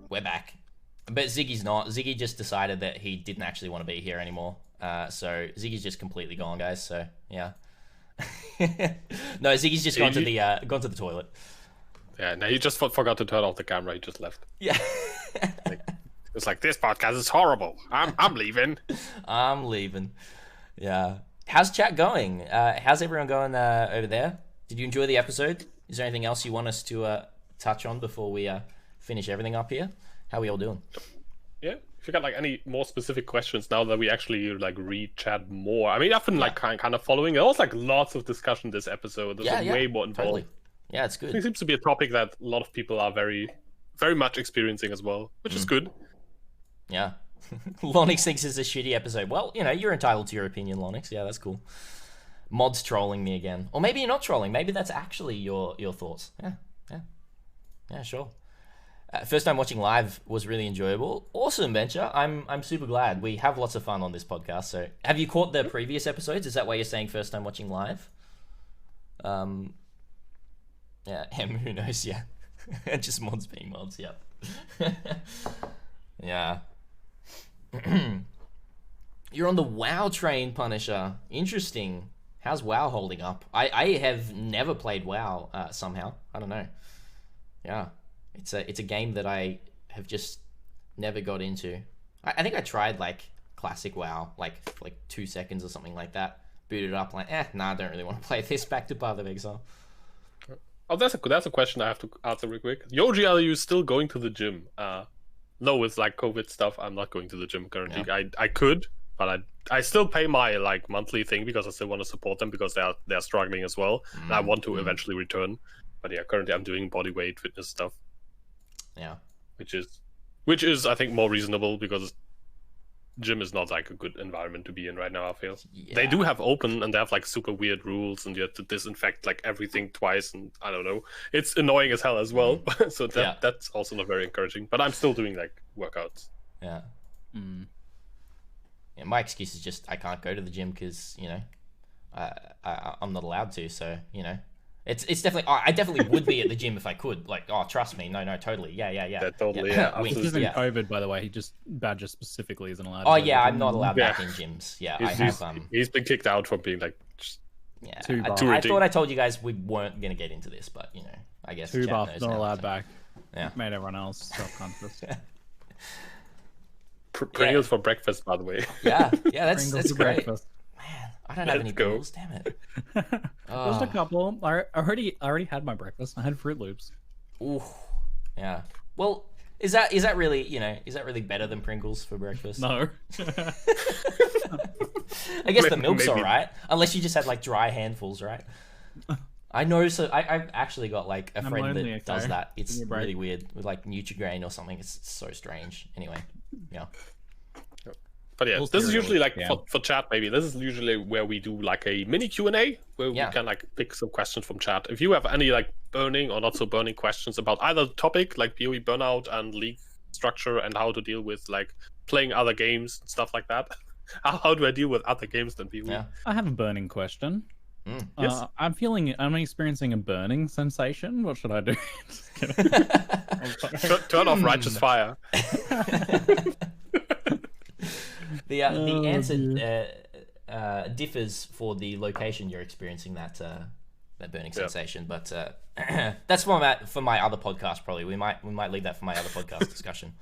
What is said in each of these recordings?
We're back. But Ziggy's not. Ziggy just decided that he didn't actually want to be here anymore. So Ziggy's just completely gone, guys. So yeah. No, Ziggy's just gone to the toilet. Yeah, no, he just forgot to turn off the camera. He just left. Yeah. It's like, this podcast is horrible. I'm leaving. I'm leaving. Yeah. How's chat going? How's everyone going over there? Did you enjoy the episode? Is there anything else you want us to touch on before we finish everything up here? How are we all doing? Yeah. If you got like any more specific questions now that we actually like read chat more. I mean, I've been like kind of following. There was like lots of discussion this episode. There's way more involved. Totally. Yeah, it's good. It seems to be a topic that a lot of people are very, very much experiencing as well, which is good. Yeah. Lonix thinks it's a shitty episode. Well, you know, you're entitled to your opinion, Lonix. Yeah, that's cool. Mod's trolling me again. Or maybe you're not trolling. Maybe that's actually your thoughts. Yeah, sure. First time watching live was really enjoyable. Awesome, Venture. I'm super glad. We have lots of fun on this podcast. So, have you caught the previous episodes? Is that why you're saying first time watching live? Yeah, who knows? Yeah, just mods being mods. Yep. Yeah. You're on the WoW train, Punisher. Interesting. How's WoW holding up? I have never played WoW somehow. I don't know. Yeah. It's a game that I have just never got into. I think I tried like classic WoW, like 2 seconds or something like that. Booted it up, like, nah, I don't really want to play this. Back to Path of Exile. Oh, that's a question I have to answer real quick. Yoji, are you still going to the gym? No, with like COVID stuff, I'm not going to the gym currently. Yeah. I could, but I still pay my like monthly thing because I still want to support them because they're struggling as well, and I want to eventually return. But yeah, currently I'm doing body weight fitness stuff. Yeah, which is I think more reasonable because gym is not like a good environment to be in right now. I feel they do have open and they have like super weird rules and you have to disinfect like everything twice and I don't know. It's annoying as hell as well. So that's also not very encouraging. But I'm still doing like workouts. Yeah. Yeah. My excuse is just I can't go to the gym because you know I'm not allowed to. So you know. It's definitely. I definitely would be at the gym if I could. Like, trust me. No, totally. Yeah. Totally. This isn't COVID, by the way. He just Badger specifically isn't allowed. Oh yeah, I'm not allowed back in gyms. Yeah, he's been kicked out from being like. I thought I told you guys we weren't gonna get into this, but you know, I guess Two buff, not allowed back. Yeah, made everyone else self-conscious. Pringles for breakfast, by the way. Yeah, that's great. Breakfast. Man, I don't have any Pringles. Damn it. Just a couple. I already had my breakfast. I had Fruit Loops. Ooh, yeah. Well, is that really is that really better than Pringles for breakfast? No. I guess the milk's alright, unless you just had like dry handfuls, right? I know. So I've actually got like a friend that does that. It's really weird with like Nutri-Grain or something. It's so strange. Anyway, yeah. But yeah, this is usually like for chat. Maybe this is usually where we do like a mini Q&A where we can like pick some questions from chat. If you have any like burning or not so burning questions about either topic like PoE burnout and league structure and how to deal with like playing other games and stuff like that. How do I deal with other games than PoE? Yeah. I have a burning question. Yes. I'm experiencing a burning sensation. What should I do? Turn off righteous fire. The answer differs for the location you're experiencing that burning sensation, but that's for my other podcast. Probably we might leave that for my other podcast discussion.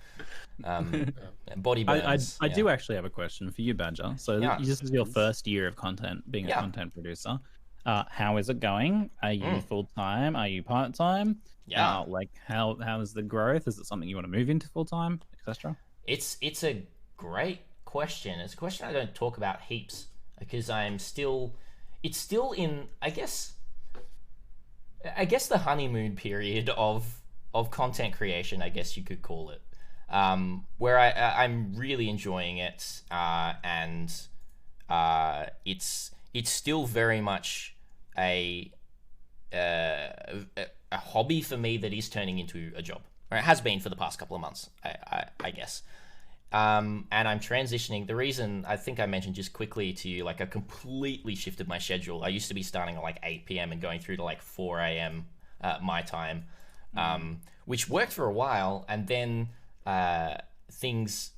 Body burns. I do actually have a question for you, Badger. So this is your first year of content, being a content producer. How is it going? Are you full time? Are you part time? Yeah. Like how is the growth? Is it something you want to move into full time, etc.? It's a great question. It's a question I don't talk about heaps because it's still in I guess the honeymoon period of content creation, I guess you could call it, where I'm really enjoying it, and it's still very much a hobby for me that is turning into a job, or it has been for the past couple of months, I guess. And I'm transitioning. The reason I think I mentioned just quickly to you, like I completely shifted my schedule. I used to be starting at like 8 p.m. and going through to like 4 a.m. My time, which worked for a while. And then things,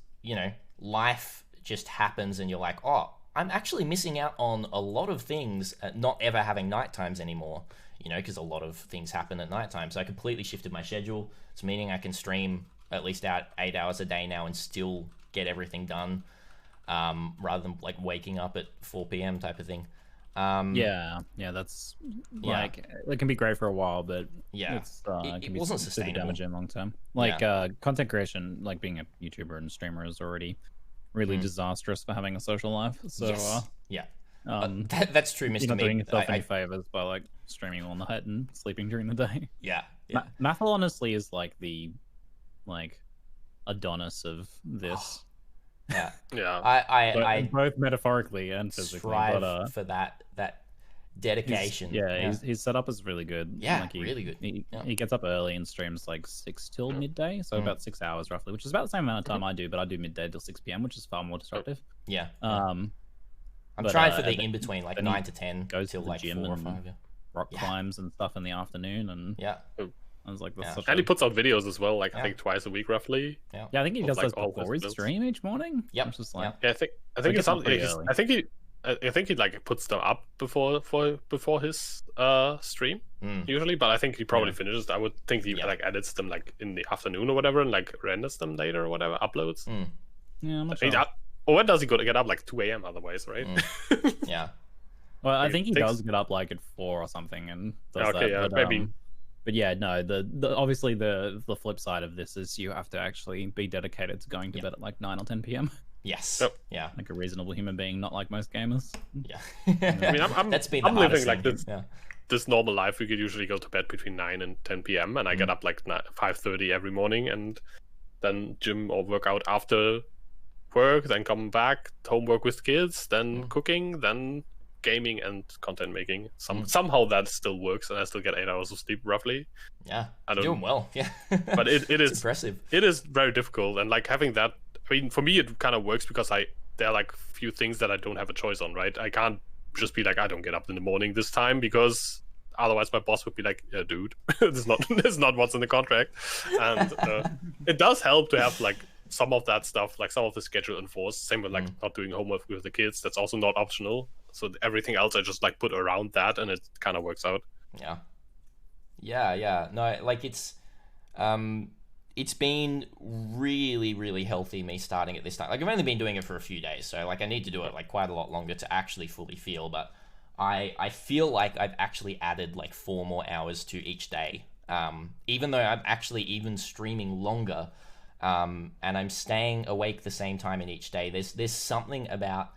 life just happens and you're like, oh, I'm actually missing out on a lot of things, not ever having night times anymore, because a lot of things happen at nighttime. So I completely shifted my schedule. It's meaning I can stream at least out 8 hours a day now and still get everything done, rather than like waking up at 4 p.m. type of thing. That's like it can be great for a while, but it wasn't sustainable. Damaging long term. Content creation, like being a YouTuber and streamer, is already really disastrous for having a social life. So that's true, Mr. You're not Me. doing yourself any favors by like streaming all night and sleeping during the day. Mathel honestly is like the Adonis of this. I both metaphorically and physically strive for that dedication. His setup is really good. Really good. He gets up early and streams like 6 till midday, so about 6 hours roughly, which is about the same amount of time I do, but I do midday till 6 p.m, which is far more disruptive. I'm trying for the in between, like 9 to 10, goes till to the like gym 4 or and 5. Rock climbs and stuff in the afternoon, and I was like, and he puts out videos as well, like I think twice a week roughly. I think he does those before his stream each morning. Yep. Just like, I think it's something. I think he like puts them up before his stream usually, but I think he probably finishes. I would think he like edits them like in the afternoon or whatever, and like renders them later or whatever, uploads. I'm not sure. Or when does he get up? Like 2 a.m. otherwise, right? Well, I think he does get up like at 4 or something, and does that. Maybe. But yeah, no. The obviously the flip side of this is you have to actually be dedicated to going to bed at like 9 or 10 p.m. Yes. Yeah. Like a reasonable human being, not like most gamers. Yeah. I mean, I'm living like this normal life. We could usually go to bed between 9 and 10 p.m. and I get up like 5:30 every morning, and then gym or work out after work, then come back, homework with kids, then cooking, then gaming and content making. Somehow that still works, and I still get 8 hours of sleep roughly. Doing well. But it is impressive. It is very difficult, and like having that, I mean, for me it kind of works because there are like few things that I don't have a choice on, right? I can't just be like, I don't get up in the morning this time, because otherwise my boss would be like, yeah, dude, it's not what's in the contract. And it does help to have like some of that stuff, like some of the schedule enforced. Same with like not doing homework with the kids. That's also not optional. So everything else I just like put around that, and it kind of works out. Yeah. No, like it's been really, really healthy, me starting at this time. Like I've only been doing it for a few days, so like I need to do it like quite a lot longer to actually fully feel. But I feel like I've actually added like 4 more hours to each day. Even though I'm actually even streaming longer, and I'm staying awake the same time in each day. There's something about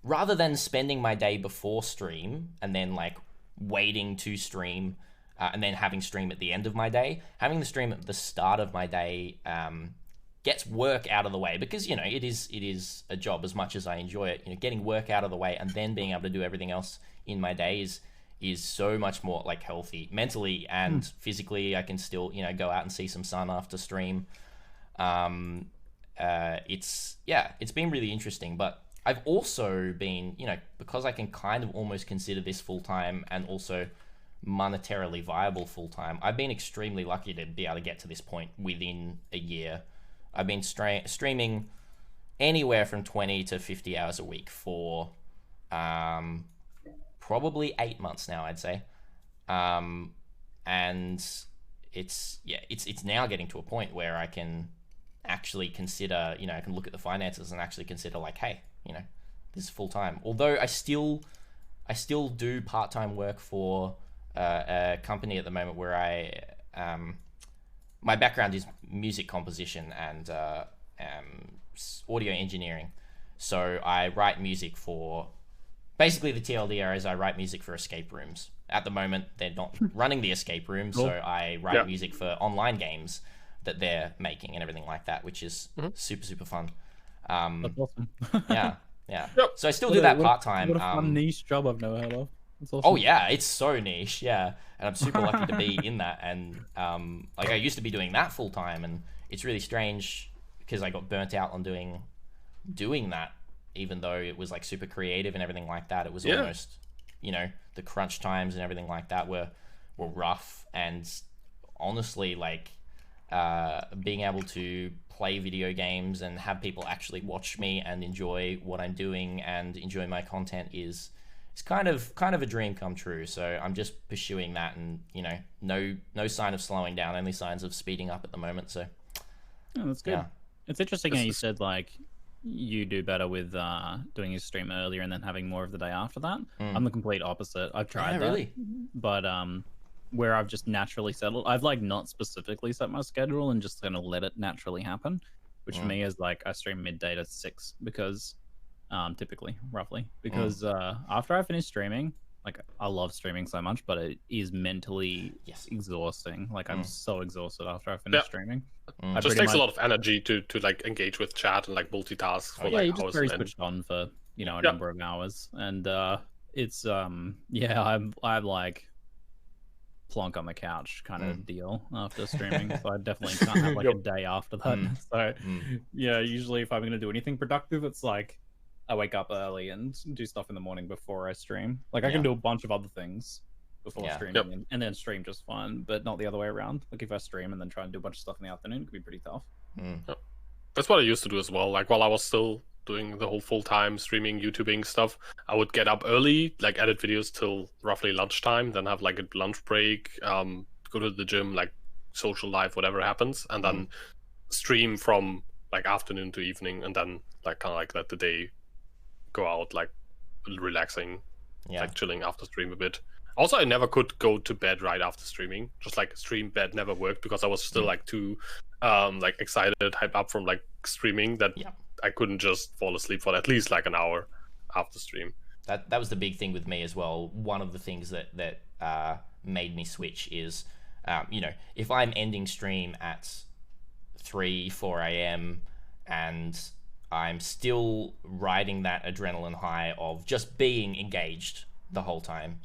rather than spending my day before stream and then like waiting to stream and then having stream at the end of my day, having the stream at the start of my day gets work out of the way, because it is a job as much as I enjoy it. Getting work out of the way and then being able to do everything else in my day is so much more like healthy mentally and physically. I can still go out and see some sun after stream. It's been really interesting, but I've also been, because I can kind of almost consider this full-time and also monetarily viable full-time, I've been extremely lucky to be able to get to this point within a year. I've been streaming anywhere from 20 to 50 hours a week for probably 8 months now, I'd say. And it's now getting to a point where I can actually consider, I can look at the finances and actually consider like, hey, this is full time. Although I still do part-time work for a company at the moment where my background is music composition and audio engineering. So I write music for, basically the TLDR is I write music for escape rooms. At the moment, they're not running the escape rooms, so I write music for online games that they're making and everything like that, which is super, super fun. That's awesome. Yeah. So I still do that part-time. What a fun niche job I've never heard of. Awesome. Oh yeah, it's so niche, and I'm super lucky to be in that. And like I used to be doing that full-time, and it's really strange because I got burnt out on doing that, even though it was like super creative and everything like that. It was almost, the crunch times and everything like that were rough, and honestly, like being able to play video games and have people actually watch me and enjoy what I'm doing and enjoy my content is kind of a dream come true. So I'm just pursuing that, and no sign of slowing down, only signs of speeding up at the moment. So that's good. Yeah. It's interesting how you said like you do better with doing your stream earlier and then having more of the day after that. I'm the complete opposite. I've tried that, really, but where I've just naturally settled, I've like not specifically set my schedule and just kind of let it naturally happen, which for me is like I stream midday to 6 because typically roughly because after I finish streaming, like I love streaming so much, but it is mentally exhausting. Like I'm so exhausted after I finish streaming. It just takes a lot of energy to like engage with chat and like multitask for like you're hours. Just very switched on for a number of hours, and it's I'm like plonk on the couch kind of deal after streaming. So I definitely can't have like a day after that. So yeah, usually if I'm going to do anything productive, it's like I wake up early and do stuff in the morning before I stream. Like I can do a bunch of other things before streaming and then stream just fine, but not the other way around. Like if I stream and then try and do a bunch of stuff in the afternoon, it could be pretty tough. That's what I used to do as well. Like while I was still doing the whole full-time streaming, YouTubing stuff, I would get up early, like edit videos till roughly lunchtime, then have like a lunch break, go to the gym, like social life, whatever happens, and then stream from like afternoon to evening, and then like kind of like let the day go out, like relaxing, like chilling after stream a bit. Also, I never could go to bed right after streaming. Just like stream bed never worked because I was still like too like excited, hyped up from like streaming that I couldn't just fall asleep for at least like an hour after stream. That was the big thing with me as well. One of the things that made me switch is, if I'm ending stream at 3-4 a.m. and I'm still riding that adrenaline high of just being engaged the whole time,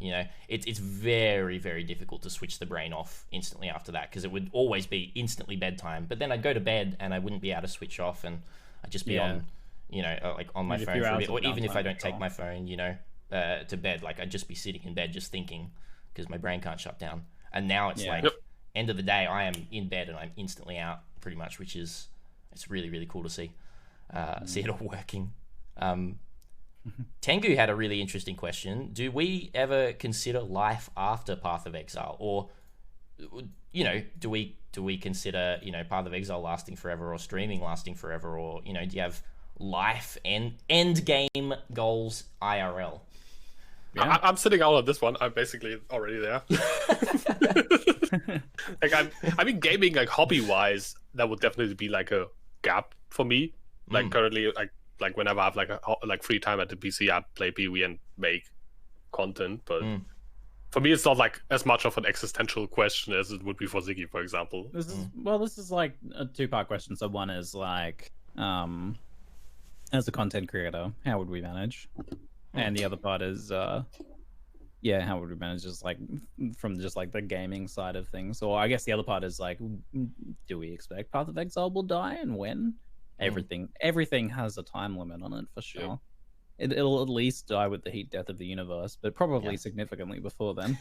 it's very, very difficult to switch the brain off instantly after that, because it would always be instantly bedtime. But then I'd go to bed and I wouldn't be able to switch off, and I'd just be on, like on my phone for a bit, or even if I don't take my phone, to bed, like I'd just be sitting in bed just thinking, because my brain can't shut down. And now it's like end of the day, I am in bed and I'm instantly out pretty much, which is, it's really, really cool to see it all working. Tengu had a really interesting question. Do we ever consider life after Path of Exile, or do we consider Path of Exile lasting forever, or streaming lasting forever, or do you have life and end game goals IRL? I'm sitting out on this one. I'm basically already there. Like I mean, gaming like hobby wise, that would definitely be like a gap for me. Like currently, like whenever I have like free time at the PC, I play PoE and make content. But for me, it's not like as much of an existential question as it would be for Ziggy, for example. This is like a two-part question. So one is like, as a content creator, how would we manage? And the other part is, how would we manage just like from just like the gaming side of things? Or I guess the other part is like, do we expect Path of Exile will die, and when? Everything has a time limit on it for sure. It'll at least die with the heat death of the universe, but probably significantly before then.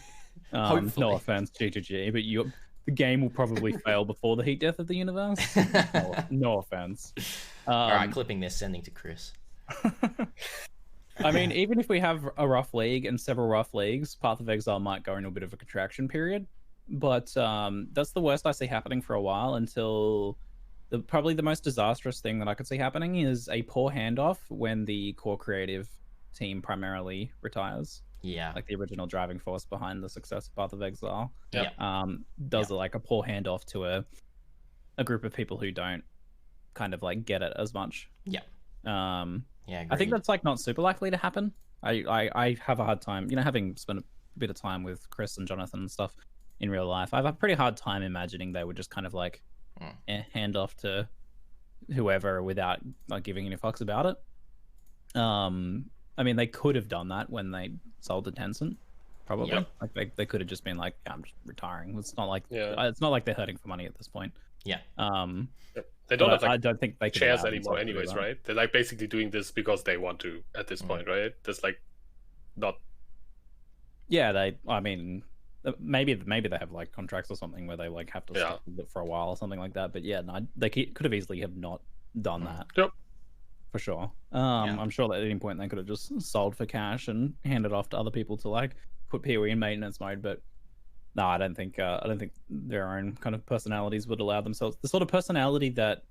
No offense, G2G, but the game will probably fail before the heat death of the universe. No offense. All right, clipping this, sending to Chris. I mean, even if we have a rough league and several rough leagues, Path of Exile might go into a bit of a contraction period. But that's the worst I see happening for a while, until probably the most disastrous thing that I could see happening is a poor handoff when the core creative team primarily retires. Yeah. Like the original driving force behind the success of Path of Exile. Does like a poor handoff to a group of people who don't kind of like get it as much. I think that's like not super likely to happen. I have a hard time, having spent a bit of time with Chris and Jonathan and stuff in real life, I have a pretty hard time imagining they would just kind of like hand off to whoever without like giving any fucks about it. I mean, they could have done that when they sold to Tencent, probably. Like they could have just been like, I'm just retiring. It's not like it's not like they're hurting for money at this point. They don't have like, I don't think they shares anymore anyways, right? They're like basically doing this because they want to at this point, right? There's like not. Yeah, I mean, maybe they have like contracts or something where they like have to stick with it for a while or something like that. But yeah, no, they could have easily have not done that. Yep. For sure. I'm sure that at any point they could have just sold for cash and handed off to other people to like put PoE in maintenance mode. But no, I don't think their own kind of personalities would allow themselves. The sort of personality that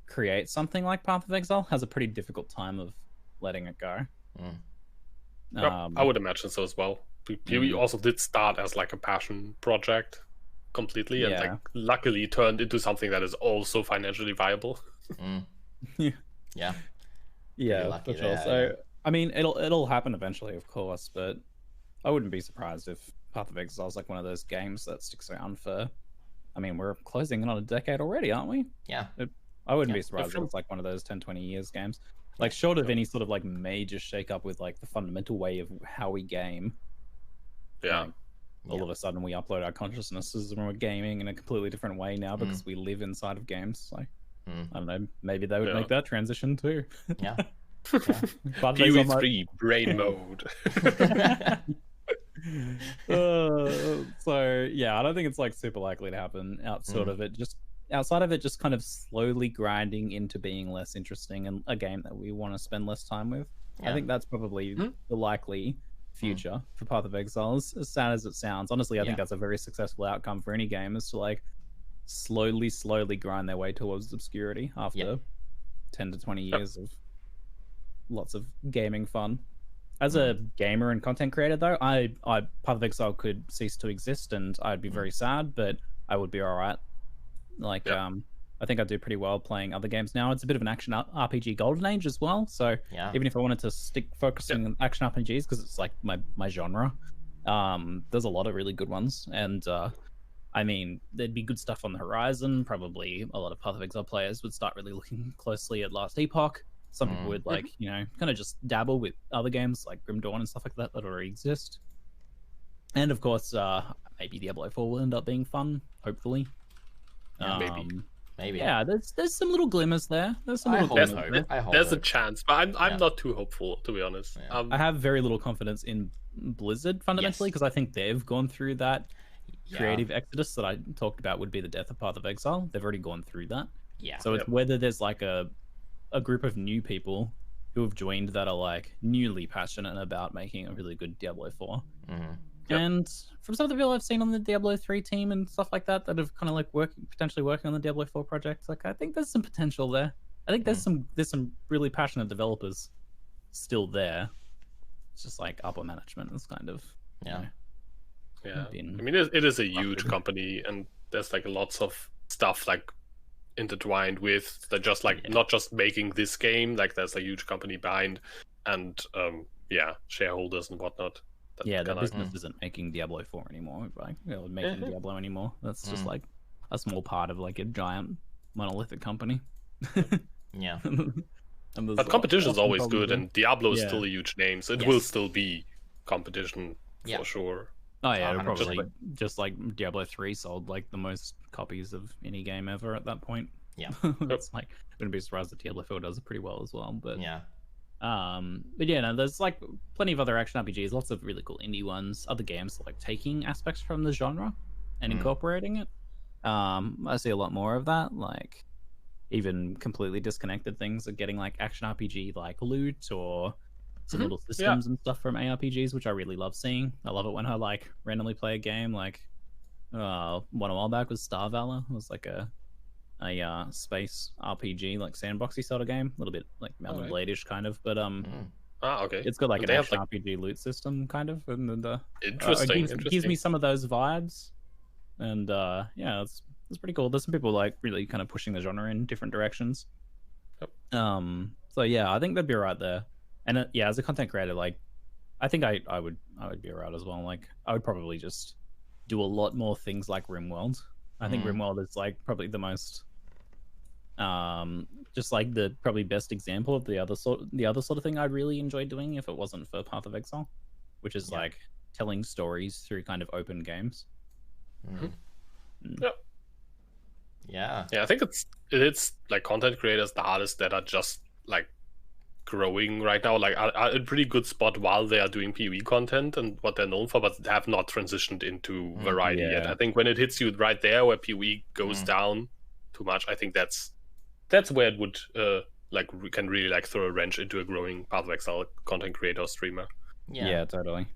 creates something like Path of Exile has a pretty difficult time of letting it go. I would imagine so as well. PoE also did start as like a passion project completely, and like luckily turned into something that is also financially viable. Yeah, for sure. So I mean, it'll happen eventually, of course, but I wouldn't be surprised if Path of Exile is like one of those games that sticks around for. I mean, we're closing in on a decade already, aren't we? Yeah. I wouldn't be surprised if it's like one of those 10, 20 years games. Like, short of any sort of like major shake-up with like the fundamental way of how we game. Yeah. All of a sudden, we upload our consciousnesses and we're gaming in a completely different way now because we live inside of games. Like, I don't know, maybe they would make that transition too. Yeah. PoE 3 brain mode. So yeah, I don't think it's like super likely to happen outside of it just kind of slowly grinding into being less interesting and a game that we want to spend less time with. I think that's probably the likely future for Path of Exile, as sad as it sounds. Honestly, I think that's a very successful outcome for any game, is to like slowly grind their way towards obscurity after 10 to 20 years of lots of gaming fun. As a gamer and content creator, though, I Path of Exile could cease to exist, and I'd be very sad, but I would be all right. Like, I think I do pretty well playing other games now. It's a bit of an action RPG golden age as well. So even if I wanted to stick focusing on action RPGs, because it's like my genre, there's a lot of really good ones. And I mean, there'd be good stuff on the horizon. Probably a lot of Path of Exile players would start really looking closely at Last Epoch. Some people would like, you know, kind of just dabble with other games like Grim Dawn and stuff like that already exist. And of course, maybe Diablo 4 will end up being fun, hopefully. Maybe. Yeah, there's some little glimmers there. There's a chance, but I'm not too hopeful, to be honest. I have very little confidence in Blizzard fundamentally, because I think they've gone through that creative exodus that I talked about would be the death of Path of Exile. They've already gone through that. Yeah. So it's whether there's like a group of new people who have joined that are like newly passionate about making a really good Diablo 4. And from some of the people I've seen on the Diablo 3 team and stuff like that have kind of like potentially working on the Diablo 4 project, like I think there's some potential there. I think there's some really passionate developers still there. It's just like upper management is kind of I mean, it is a huge company, and there's like lots of stuff like intertwined with that, just like not just making this game. Like there's a huge company behind, and shareholders and whatnot. The business isn't making Diablo 4 anymore, right? Making Diablo anymore. That's just like a small part of like a giant monolithic company. But competition is always good, and Diablo is still a huge name, so it will still be competition for sure. Oh yeah, probably just like Diablo 3 sold like the most copies of any game ever at that point. Yeah, it's like wouldn't be surprised that Diablo 4 does it pretty well as well. But there's like plenty of other action RPGs, lots of really cool indie ones, other games that like taking aspects from the genre and incorporating it. I see a lot more of that, like even completely disconnected things are getting like action RPG like loot or some little systems and stuff from ARPGs, which I really love seeing. I love it when I like randomly play a game. Like one a while back was Star Valor. It was like a space RPG, like sandboxy sort of game, a little bit like Mountain Blade-ish kind of, but it's got like an action RPG loot system kind of, and interesting. It gives me some of those vibes, and it's pretty cool. There's some people like really kind of pushing the genre in different directions. So yeah, I think they'd be right there. And as a content creator, like I think I would be alright as well. Like I would probably just do a lot more things like RimWorld. I think RimWorld is like probably the most just like the probably best example of the other sort of thing I'd really enjoy doing if it wasn't for Path of Exile, which is like telling stories through kind of open games. I think it's like content creators the hardest that are just like growing right now, like are in a pretty good spot while they are doing PoE content and what they're known for, but have not transitioned into variety yet. I think when it hits you right there where PoE goes down too much, I think that's where it would we can really like throw a wrench into a growing Path of Exile content creator or streamer. Yeah, totally.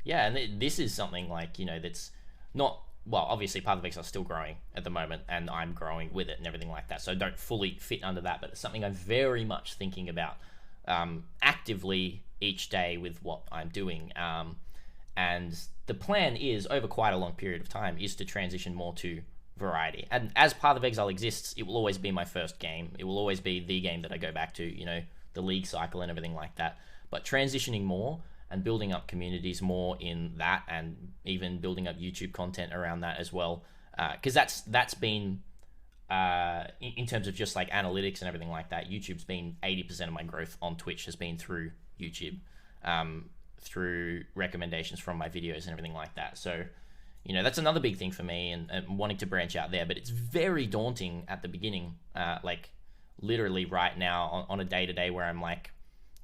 Yeah, and this is something like, you know, that's not, well, obviously Path of Exile is still growing at the moment, and I'm growing with it and everything like that, so don't fully fit under that, but it's something I'm very much thinking about actively each day with what I'm doing. And the plan is, over quite a long period of time, is to transition more to variety. And as Path of Exile exists, it will always be my first game. It will always be the game that I go back to, you know, the league cycle and everything like that. But transitioning more and building up communities more in that, and even building up YouTube content around that as well, because that's been in terms of just like analytics and everything like that, YouTube's been 80% of my growth on Twitch has been through YouTube, through recommendations from my videos and everything like that. So, you know, that's another big thing for me, and wanting to branch out there. But it's very daunting at the beginning, like literally right now on a day-to-day where I'm like,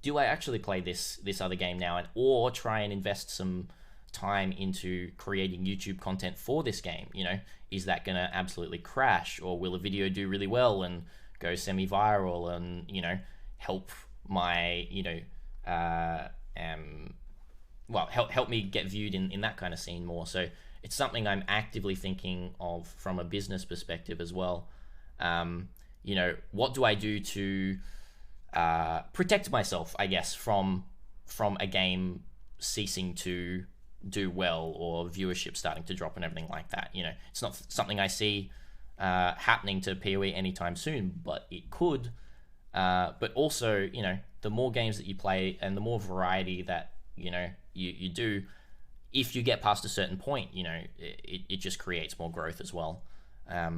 do I actually play this other game now, or try and invest some time into creating YouTube content for this game? You know, is that going to absolutely crash, or will a video do really well and go semi-viral and, you know, help my, you know, help me get viewed in that kind of scene more? So it's something I'm actively thinking of from a business perspective as well. You know, what do I do to protect myself, I guess, from a game ceasing to do well, or viewership starting to drop and everything like that? You know, it's not something I see happening to PoE anytime soon, but it could. But also, you know, the more games that you play and the more variety that, you know, you do, if you get past a certain point, you know, it just creates more growth as well.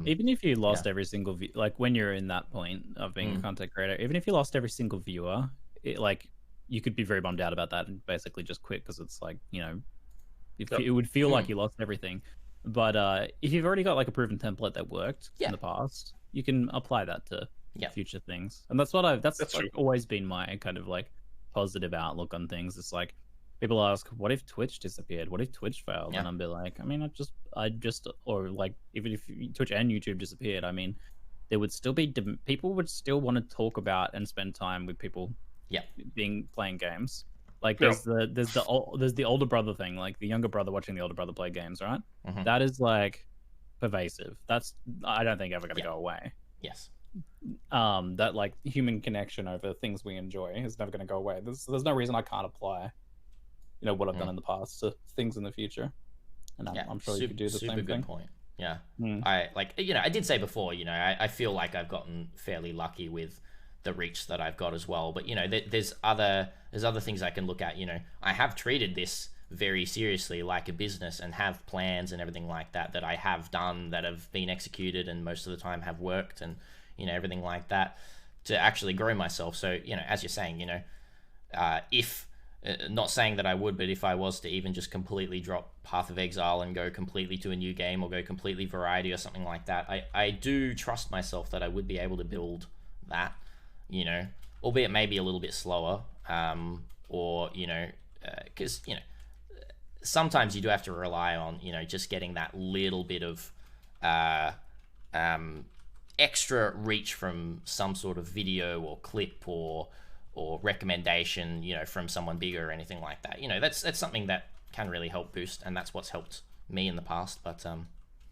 Even if you lost every single like when you're in that point of being a content creator, even if you lost every single viewer, like you could be very bummed out about that and basically just quit, because it's like, you know, it would feel like you lost everything. But if you've already got like a proven template that worked in the past, you can apply that to future things. And that's what that's like always been my kind of like positive outlook on things. It's like, people ask, what if Twitch disappeared? What if Twitch failed? And I'd be like, I mean, I just, or like, even if Twitch and YouTube disappeared, I mean, there would still be, people would still want to talk about and spend time with people playing games. Like there's the older brother thing, like the younger brother watching the older brother play games, right? That is like pervasive. That's, I don't think ever going to go away. Yes. That like human connection over things we enjoy is never going to go away. There's no reason I can't apply, you know, what I've done in the past to things in the future. And I'm sure you could do the same thing. Super good point. Yeah. I like, you know, I did say before, you know, I feel like I've gotten fairly lucky with the reach that I've got as well. But, you know, there's other things I can look at. You know, I have treated this very seriously like a business, and have plans and everything like that I have done, that have been executed, and most of the time have worked, and, you know, everything like that, to actually grow myself. So, you know, as you're saying, you know, if not saying that I would, but if I was to even just completely drop Path of Exile and go completely to a new game, or go completely variety or something like that, I do trust myself that I would be able to build that, you know, albeit maybe a little bit slower, or, you know, because, you know, sometimes you do have to rely on, you know, just getting that little bit of extra reach from some sort of video or clip or recommendation, you know, from someone bigger or anything like that. You know, that's something that can really help boost, and that's what's helped me in the past. But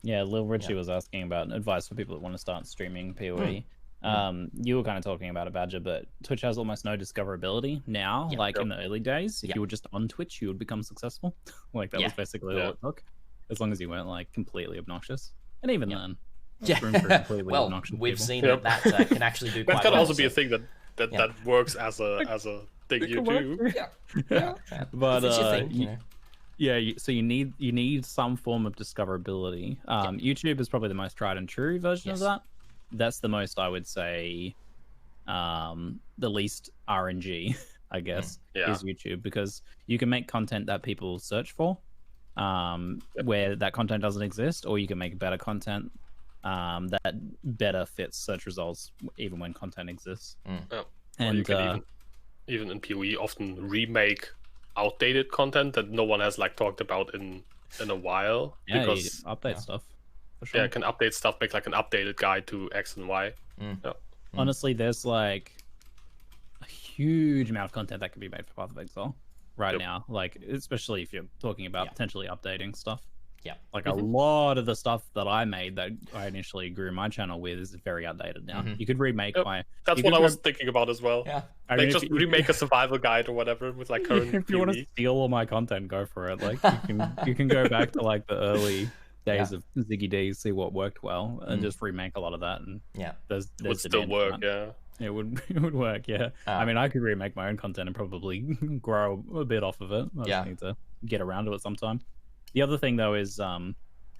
yeah, Lil Richie was asking about advice for people that want to start streaming PoE. You were kind of talking about it, Badger, but Twitch has almost no discoverability now. Like in the early days, if you were just on Twitch, you would become successful. Like that was basically all it took, as long as you weren't like completely obnoxious. And even then, well, we've seen that can actually do quite that can well, also be a thing that works as a thing you do. But so you need some form of discoverability. YouTube is probably the most tried and true version of that. That's the most, I would say, the least RNG, I guess, is YouTube, because you can make content that people search for, where that content doesn't exist, or you can make better content that better fits search results even when content exists. And even in PoE, often remake outdated content that no one has like talked about in a while. Yeah, because update stuff. For sure. Yeah, it can update stuff, make like an updated guide to X and Y. Yeah. Honestly, there's like a huge amount of content that can be made for Path of Exile right now. Like, especially if you're talking about potentially updating stuff. Yeah. Like a lot of the stuff that I made that I initially grew my channel with is very outdated now. You could remake my... That's what I was thinking about as well. Yeah. I mean, just remake a survival guide or whatever with like current If you want to steal all my content, go for it. Like you can go back to like the early days of ZiggyD, see what worked well, and just remake a lot of that. And there's it would still work, It would work, yeah. I mean, I could remake my own content and probably grow a bit off of it. I just need to get around to it sometime. The other thing though is, so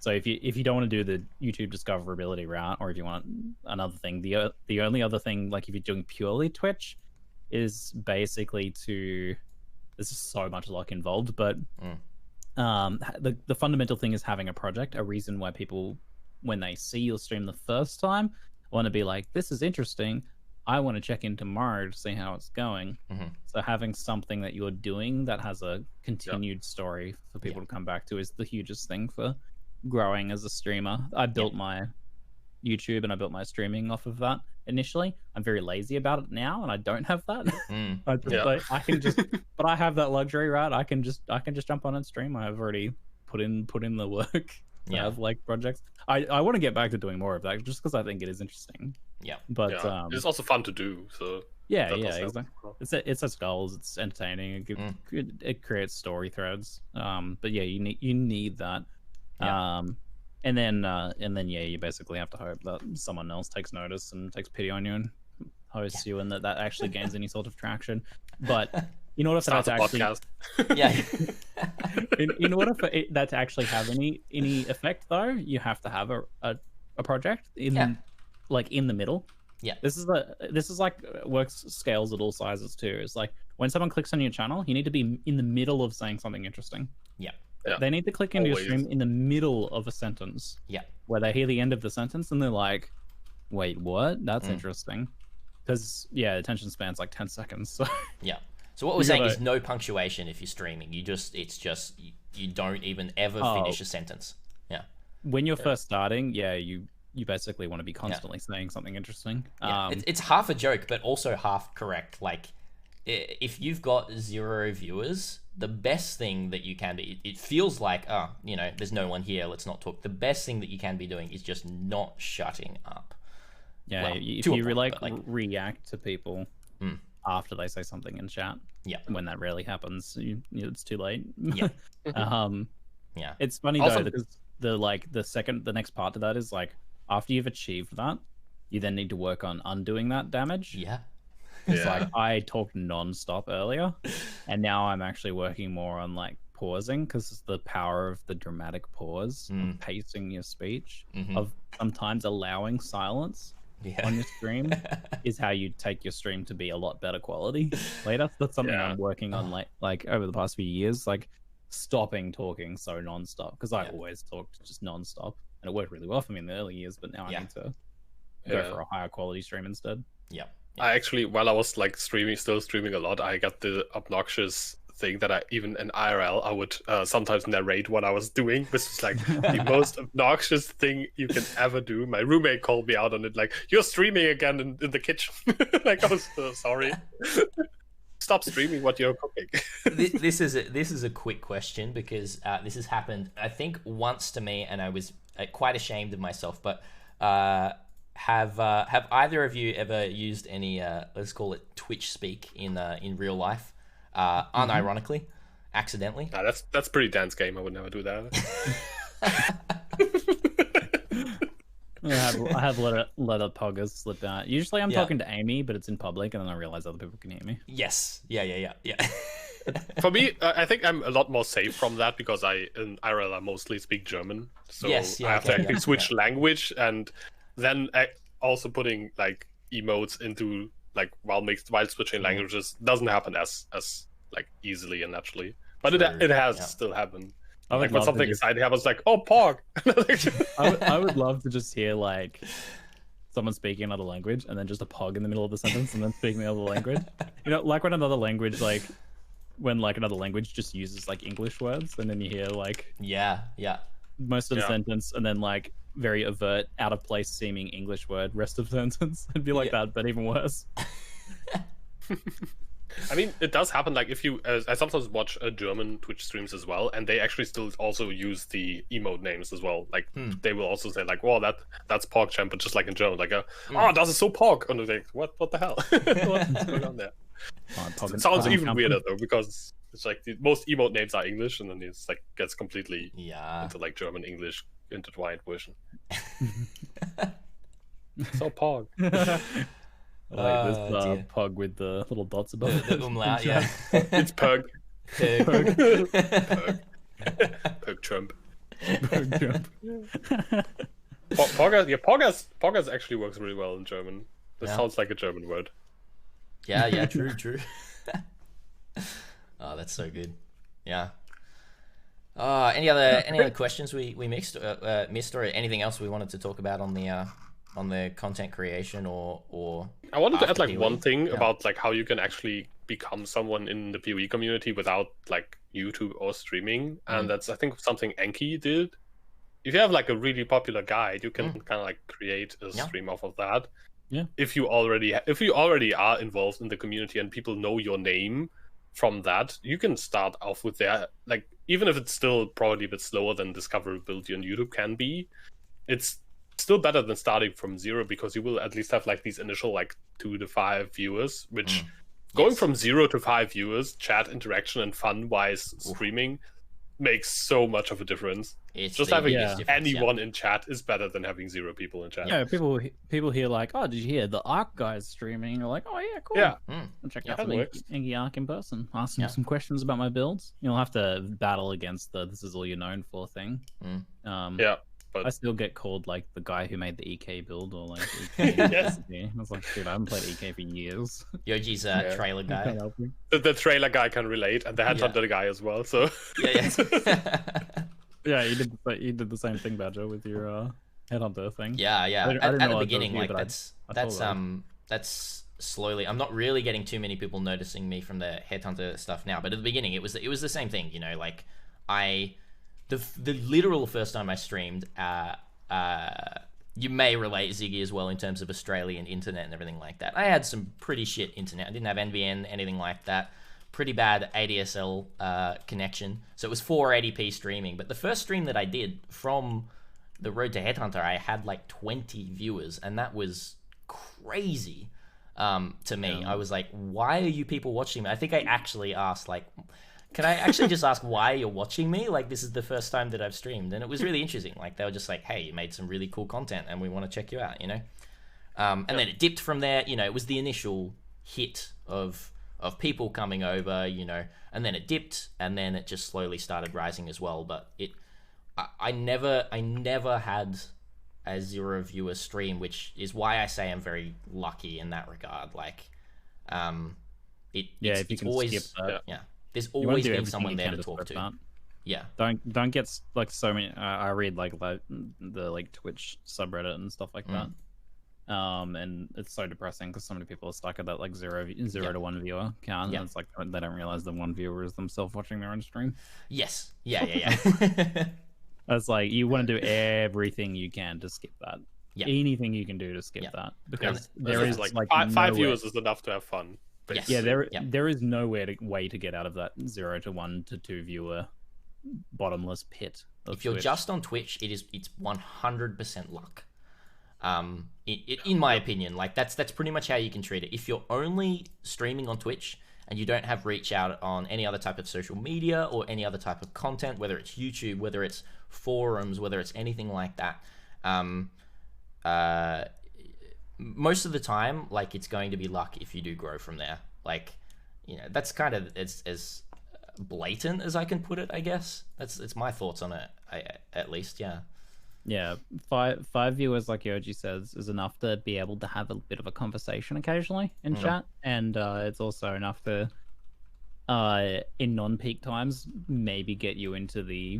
if you don't want to do the YouTube discoverability route, or if you want another thing, the only other thing, like if you're doing purely Twitch, is basically to... There's just so much luck involved, but the fundamental thing is having a project, a reason why people, when they see your stream the first time, want to be like, this is interesting, I want to check in tomorrow to see how it's going. So having something that you're doing that has a continued story for people to come back to is the hugest thing for growing as a streamer. I built my YouTube and I built my streaming off of that initially. I'm very lazy about it now, and I don't have that. I can just, but I have that luxury, right? I can just jump on and stream. I've already put in the work. Have like projects. I want to get back to doing more of that just because I think it is interesting. But it's also fun to do. So exactly. It sets goals. It's entertaining. It creates story threads. But yeah, you need that. And then you basically have to hope that someone else takes notice and takes pity on you and hosts you, and that actually gains any sort of traction. But in order for that to actually, in order for that to actually have any effect, though, you have to have a project in like in the middle. This is like works scales at all sizes too. It's like when someone clicks on your channel, you need to be in the middle of saying something interesting. They need to click into your stream in the middle of a sentence. Where they hear the end of the sentence and they're like, wait, what? That's interesting. Because attention span's like 10 seconds. So So what we're saying is no punctuation if you're streaming. You don't even ever finish a sentence. When you're first starting, you basically want to be constantly saying something interesting. It's half a joke, but also half correct. Like, if you've got 0 viewers, the best thing that you can be, it feels like, there's no one here, let's not talk. The best thing that you can be doing is just not shutting up. If you react to people after they say something in chat, when that rarely happens, it's too late. It's funny also, though, because the next part to that is like, after you've achieved that, you then need to work on undoing that damage. It's like I talked non-stop earlier, and now I'm actually working more on like pausing, because the power of the dramatic pause, of pacing your speech, of sometimes allowing silence on your stream is how you take your stream to be a lot better quality later. That's something I'm working on like over the past few years, like stopping talking so non-stop, because I always talked just non-stop, and it worked really well for me in the early years, but now I need to go for a higher quality stream instead. I actually, while I was like still streaming a lot, I got the obnoxious thing that I, even in IRL, I would sometimes narrate what I was doing, which is like the most obnoxious thing you can ever do. My roommate called me out on it, like, you're streaming again in the kitchen. Like, I was so sorry. Stop streaming what you're cooking. This is a quick question, because this has happened, I think, once to me, and I was quite ashamed of myself, but have either of you ever used any let's call it Twitch speak in real life, unironically, accidentally? Nah, that's pretty dance game. I would never do that. I have let a poggers slip out. Usually I'm talking to Amy, but it's in public, and then I realize other people can hear me. Yes. Yeah. For me, I think I'm a lot more safe from that, because in IRL I mostly speak German, so I have to actually switch language, and then also putting like emotes into like while switching languages doesn't happen as like easily and naturally, but it has still happened. Like when something exciting happens, like, oh, Pog. I would love to just hear like someone speaking another language and then just a pog in the middle of the sentence and then speaking the other language. You know, like when another language another language just uses like English words, and then you hear like most of the sentence, and then like very overt, out of place seeming English word rest of the sentence. It'd be like that, but even worse. I mean, it does happen. Like if you, I sometimes watch German Twitch streams as well, and they actually still also use the emote names as well. Like they will also say like, "Well, that's PogChamp," but just like in German, like, "Oh, das ist so Pog," and they're like, "What the hell? What's going on there?" It sounds even weirder though, because it's like the most emote names are English, and then it's like gets completely into like German English intertwined version. So Pog. Like this pug with the little dots above the umlaut, yeah. It's Pug. Pug. Pug Trump. Pug Trump. Poggers actually works really well in German. This sounds like a German word. Yeah, true. Oh, that's so good. Yeah. Any other questions we missed or anything else we wanted to talk about on the content creation or I wanted to add like one thing about like how you can actually become someone in the PoE community without like YouTube or streaming, and that's I think something Enki did. If you have like a really popular guide, you can kind of like create a stream off of that. Yeah. If you already are involved in the community and people know your name from that, you can start off with their like, even if it's still probably a bit slower than discoverability on YouTube can be, it's still better than starting from zero, because you will at least have like these initial like 2 to 5 viewers, which going from 0 to 5 viewers, chat interaction and fun wise streaming makes so much of a difference. It's just having anyone in chat is better than having 0 people in chat. Yeah, people hear like, oh, did you hear the Arc guys streaming? You're like, oh yeah, cool. Yeah, I'll check out Engi Arc in person. Ask him some questions about my builds. You'll have to battle against the "this is all you're known for" thing. But I still get called like the guy who made the EK build, or like EK. I was like, dude, I haven't played EK for years. Yoji's a trailer guy. The trailer guy can relate, and the headhunter guy as well. So yeah, you did the same thing, Badger, with your headhunter thing. Yeah. At the beginning, like that's slowly. I'm not really getting too many people noticing me from the headhunter stuff now, but at the beginning, it was the same thing. You know, like the literal first time I streamed, you may relate, Ziggy, as well in terms of Australian internet and everything like that. I had some pretty shit internet. I didn't have NVN, anything like that. Pretty bad ADSL connection. So it was 480p streaming. But the first stream that I did from the Road to Headhunter, I had like 20 viewers, and that was crazy to me. I was like, why are you people watching me? I think I actually asked, like, can I actually just ask why you're watching me? Like, this is the first time that I've streamed. And it was really interesting. Like, they were just like, hey, you made some really cool content and we want to check you out, you know? And then it dipped from there. You know, it was the initial hit of people coming over, you know, and then it dipped, and then it just slowly started rising as well. But I never had a 0 viewer stream, which is why I say I'm very lucky in that regard. Like, it's always, skip that. There's always been someone there to talk to. That. Yeah. Don't get like so many. I read like the like Twitch subreddit and stuff like that. And it's so depressing because so many people are stuck at that like zero to 1 viewer count. And it's like they don't realize the 1 viewer is themselves watching their own stream. Yes. Yeah. It's like you want to do everything you can to skip that. Yeah. Anything you can do to skip that, because there is like 5 viewers is enough to have fun. Yes. Yeah, there is no way to get out of that 0 to 1 to 2 viewer bottomless pit. If you're just on Twitch, it's 100% luck. In my opinion, like that's pretty much how you can treat it. If you're only streaming on Twitch and you don't have reach out on any other type of social media or any other type of content, whether it's YouTube, whether it's forums, whether it's anything like that, most of the time, like, it's going to be luck if you do grow from there. Like, you know, that's kind of as blatant as I can put it, I guess. It's my thoughts on it, at least. Yeah, five viewers, like Yoji says, is enough to be able to have a bit of a conversation occasionally in chat, and it's also enough to, in non-peak times, maybe get you into the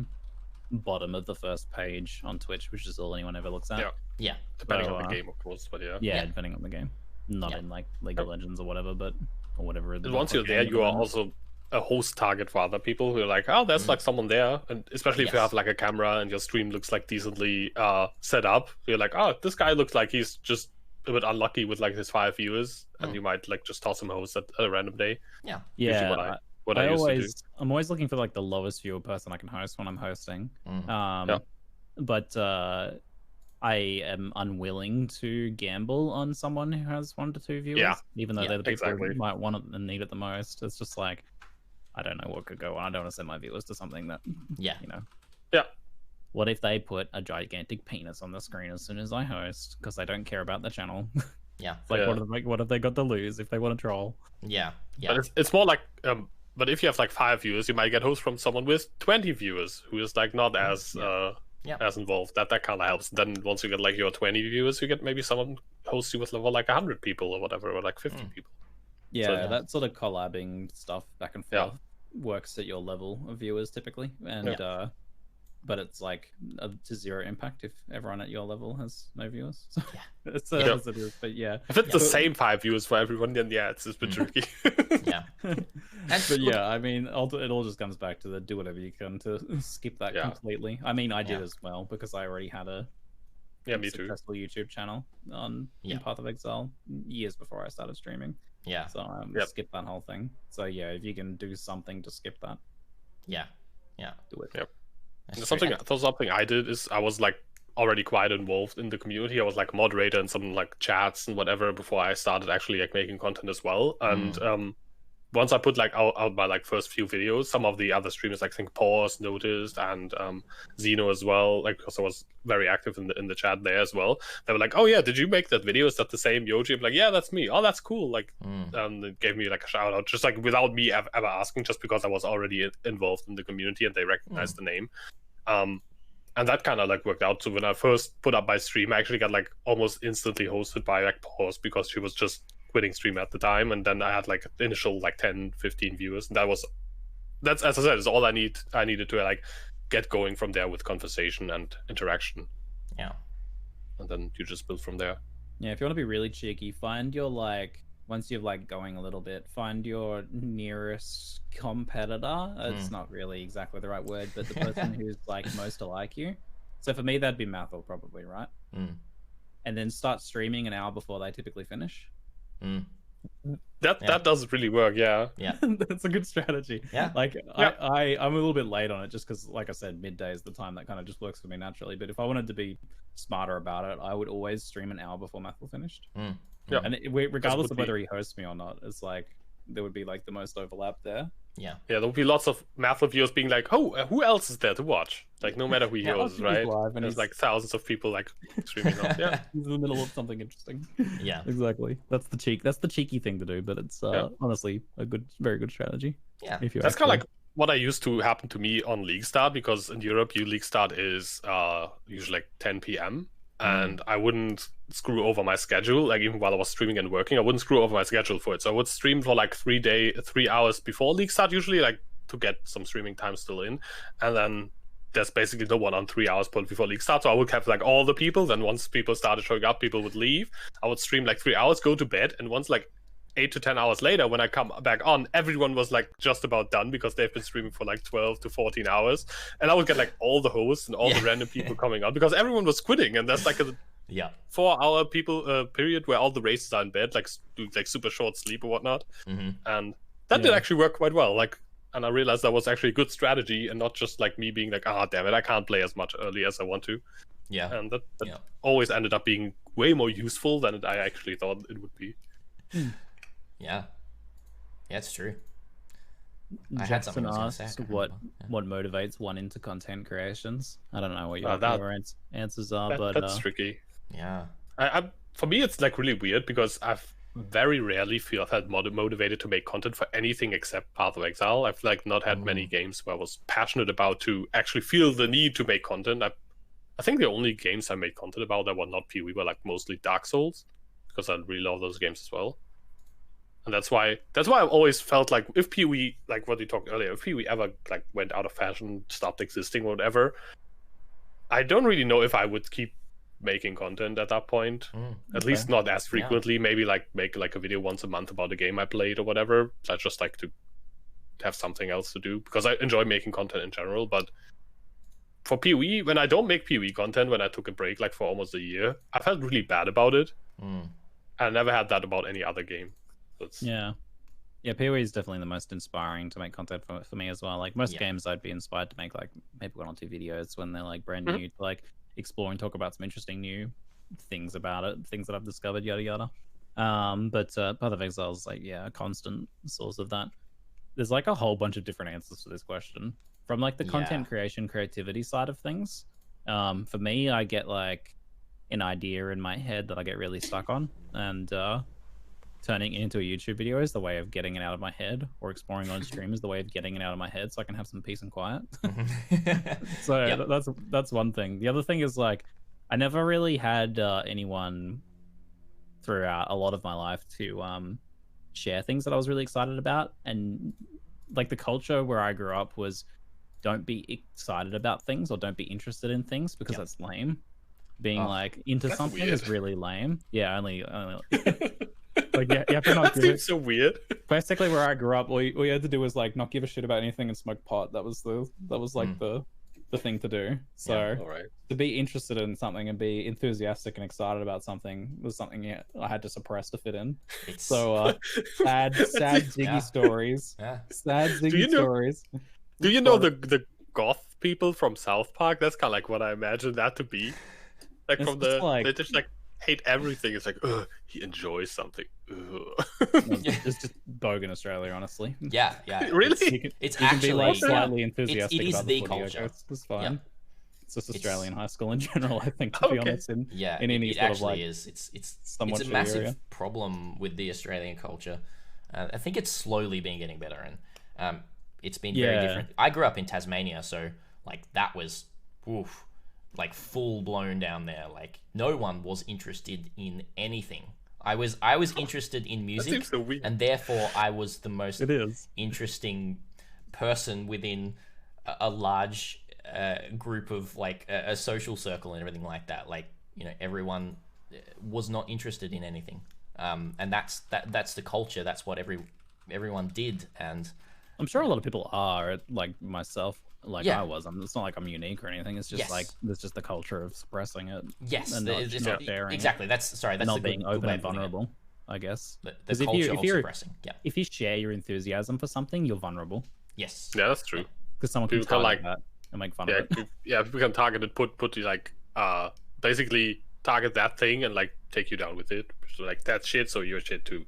bottom of the first page on Twitch, which is all anyone ever looks at. Yeah. Depending on the game, of course, but yeah, depending on the game. Not in like League of Legends or whatever, but or whatever. And once you're there, you are also a host target for other people who are like, oh, there's like someone there, and especially if you have like a camera and your stream looks like decently set up, you're like, oh, this guy looks like he's just a bit unlucky with like his 5 viewers, and you might like just toss him a host at a random day. Yeah. What I used to do. I'm always looking for like the lowest viewer person I can host when I'm hosting. But I am unwilling to gamble on someone who has 1 to 2 viewers, even though they're the people who might want it and need it the most. It's just like, I don't know what could go on. I don't want to send my viewers to something that, you know. What if they put a gigantic penis on the screen as soon as I host because I don't care about the channel? What have they got to lose if they want to troll? But it's more like but if you have like 5 viewers, you might get hosts from someone with 20 viewers who is like not as as involved. That kind of helps. Then once you get like your 20 viewers, you get maybe someone hosts you with level like 100 people or whatever, or like 50 people. That sort of collabing stuff back and forth works at your level of viewers typically, and but it's like to zero impact if everyone at your level has no viewers. So it's but if it's the same 5 viewers for everyone, then it's a bit tricky. But I mean, it all just comes back to the do whatever you can to skip that completely. I mean, I did as well because I already had a successful YouTube channel on in Path of Exile years before I started streaming. So skip that whole thing. So if you can do something to skip that, do it. Something I did is I was like already quite involved in the community. I was like moderator in some like chats and whatever before I started actually like making content as well. And once I put like out my like first few videos, some of the other streamers like I think Pause noticed, and Zeno as well, like because I was very active in the chat there as well. They were like, oh yeah, did you make that video? Is that the same Yoji? I'm like, yeah, that's me. Oh, that's cool. Like they gave me like a shout out just like without me ever asking, just because I was already involved in the community and they recognized the name. And that kind of like worked out. So when I first put up my stream, I actually got like almost instantly hosted by like Pause because she was just quitting stream at the time, and then I had like initial like 10-15 viewers, and that's as I said, is all I needed to like get going from there with conversation and interaction. And then you just build from there. If you want to be really cheeky, find your like, once you're like going a little bit, find your nearest competitor. It's not really exactly the right word, but the person who's like most alike you. So for me, that'd be Mathil probably, right? And then start streaming an hour before they typically finish. That does really work. That's a good strategy. Like I'm a little bit late on it just because, like I said, midday is the time that kind of just works for me naturally. But if I wanted to be smarter about it, I would always stream an hour before Mathil finished. And regardless of whether he hosts me or not, it's like there would be like the most overlap there. There would be lots of Mathil viewers being like, oh, who else is there to watch? Like no matter who he is, right? And there's like thousands of people like streaming off. He's in the middle of something interesting. Exactly. That's the cheeky thing to do, but it's honestly a very good strategy. If you that's kind of like what I used to happen to me on League Start, because in Europe, League Start is usually like 10 p.m. and I wouldn't screw over my schedule. Like even while I was streaming and working, I wouldn't screw over my schedule for it. So I would stream for like 3 hours before League Start, usually, like to get some streaming time still in. And then there's basically no one on 3 hours before League Start. So I would have like all the people. Then once people started showing up, people would leave. I would stream like 3 hours, go to bed, and once like 8 to 10 hours later, when I come back on, everyone was like just about done because they've been streaming for like 12 to 14 hours. And I would get like all the hosts and all the random people coming on because everyone was quitting. And that's like a 4-hour period where all the races are in bed, like do like super short sleep or whatnot. And that did actually work quite well. Like, and I realized that was actually a good strategy and not just like me being like, damn it, I can't play as much early as I want to. And that always ended up being way more useful than I actually thought it would be. Yeah, it's true. Jackson asked what motivates one into content creations. I don't know what your answers are, but that's tricky. For me, it's like really weird because I've very rarely felt motivated to make content for anything except Path of Exile. I've like not had many games where I was passionate about to actually feel the need to make content. I think the only games I made content about that were not PoE were like mostly Dark Souls, because I really love those games as well. And that's why I've always felt like if PoE, like what you talked earlier, if PoE ever like went out of fashion, stopped existing or whatever, I don't really know if I would keep making content at that point. At least not as frequently. Maybe like make like a video once a month about a game I played or whatever. I just like to have something else to do because I enjoy making content in general. But for PoE, when I don't make PoE content, when I took a break like for almost a year, I felt really bad about it. I never had that about any other game. Yeah, PoE is definitely the most inspiring to make content for me as well. Like most games, I'd be inspired to make like maybe 1 or 2 videos when they're like brand new, to like explore and talk about some interesting new things about it, things that I've discovered, yada yada. But Path of Exile is like a constant source of that. There's like a whole bunch of different answers to this question. From like the content creation, creativity side of things, for me, I get like an idea in my head that I get really stuck on, and turning it into a YouTube video is the way of getting it out of my head, or exploring on stream is the way of getting it out of my head so I can have some peace and quiet. So that's one thing. The other thing is like I never really had anyone throughout a lot of my life to share things that I was really excited about, and like the culture where I grew up was don't be excited about things or don't be interested in things because that's lame. Being like into something is really lame. Yeah, only like you have to not that seems so weird. Basically, where I grew up, all you had to do was like not give a shit about anything and smoke pot. That was like the thing to do. So to be interested in something and be enthusiastic and excited about something was something I had to suppress to fit in. So sad Ziggy stories. Sad Ziggy stories. Do you know the goth people from South Park? That's kind of like what I imagine that to be. Like from they just like hate everything. It's like, he enjoys something. It's just bogan Australia, honestly. Yeah. Really? It's you actually can be like slightly enthusiastic. It is about the culture. It's fine. It's just Australian high school in general, I think, to be honest. In any it sort actually of like is. It's a massive problem with the Australian culture. I think it's slowly been getting better, and it's been very different. I grew up in Tasmania, so like that was like full blown down there. Like no one was interested in anything. I was interested in music, that seems so weird. And therefore I was the most interesting person within a large group of like a social circle and everything like that. Like everyone was not interested in anything, and that's the culture. That's what everyone did, and I'm sure a lot of people are like myself. Like I was. It's not like I'm unique or anything. It's just like it's just the culture of suppressing it. Yes, and not sharing. Exactly. That's not being open and vulnerable. I guess. The culture of suppressing. Yeah. If you share your enthusiasm for something, you're vulnerable. Yes. Yeah, that's true. Because someone can target that and make fun of it. People can target it. Put like basically target that thing and like take you down with it. So like that's shit. So you're shit too.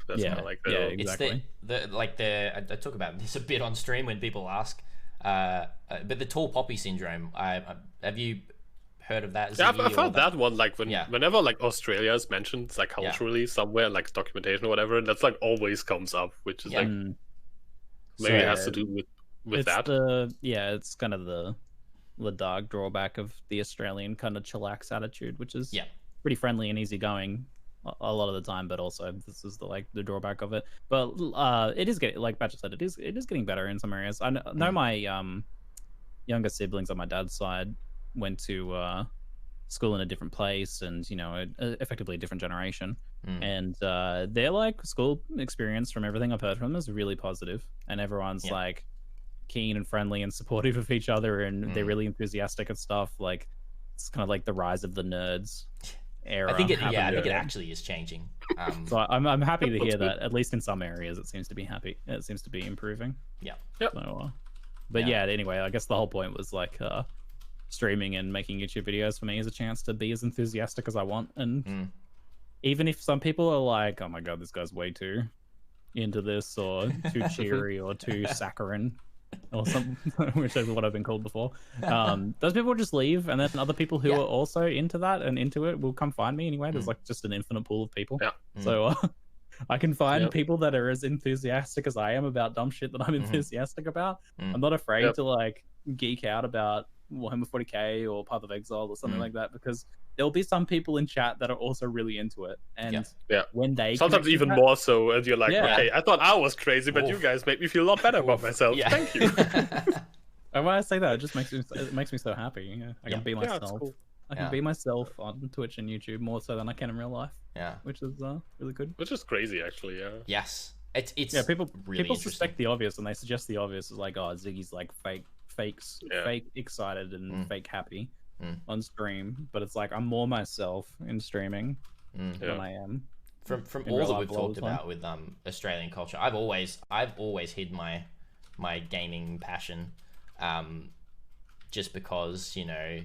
That's kind of like exactly. It's I talk about this a bit on stream when people ask. But the tall poppy syndrome, have you heard of that? Yeah, I've heard that one. Like whenever like Australia is mentioned, like culturally somewhere, like documentation or whatever, that's like always comes up, which is like maybe it has to do with that. It's kind of the dark drawback of the Australian kind of chillax attitude, which is pretty friendly and easygoing a lot of the time, but also this is the drawback of it. But it is getting, like Badger said, it is getting better in some areas. I know my younger siblings on my dad's side went to school in a different place, and effectively a different generation. And their like school experience, from everything I've heard from them, is really positive, and everyone's like keen and friendly and supportive of each other, and they're really enthusiastic and stuff. Like it's kind of like the rise of the nerds era. I think it actually is changing. So I'm happy to hear that at least in some areas it seems to be improving. So, but anyway, I guess the whole point was like streaming and making YouTube videos for me is a chance to be as enthusiastic as I want, and even if some people are like, oh my god, this guy's way too into this, or too cheery, or too saccharine, or some, whichever what I've been called before. Those people just leave, and then other people who are also into that and into it will come find me anyway. There's like just an infinite pool of people. So I can find people that are as enthusiastic as I am about dumb shit that I'm enthusiastic about. I'm not afraid to like geek out about Warhammer 40k or Path of Exile or something like that, because there'll be some people in chat that are also really into it, and when they sometimes even more so, and you're like, okay, I thought I was crazy, but you guys make me feel a lot better about myself. Thank you. And when I say that, it makes me so happy. Yeah, I can be myself. Cool. I can be myself on Twitch and YouTube more so than I can in real life. Yeah, which is really good. Which is crazy, actually. Yeah. Yes, it's people really suspect the obvious, and they suggest the obvious is like, oh, Ziggy's like fake excited and fake happy on stream, but it's like I'm more myself in streaming than I am. From all that we've talked about with Australian culture, I've always hid my gaming passion, just because, you know,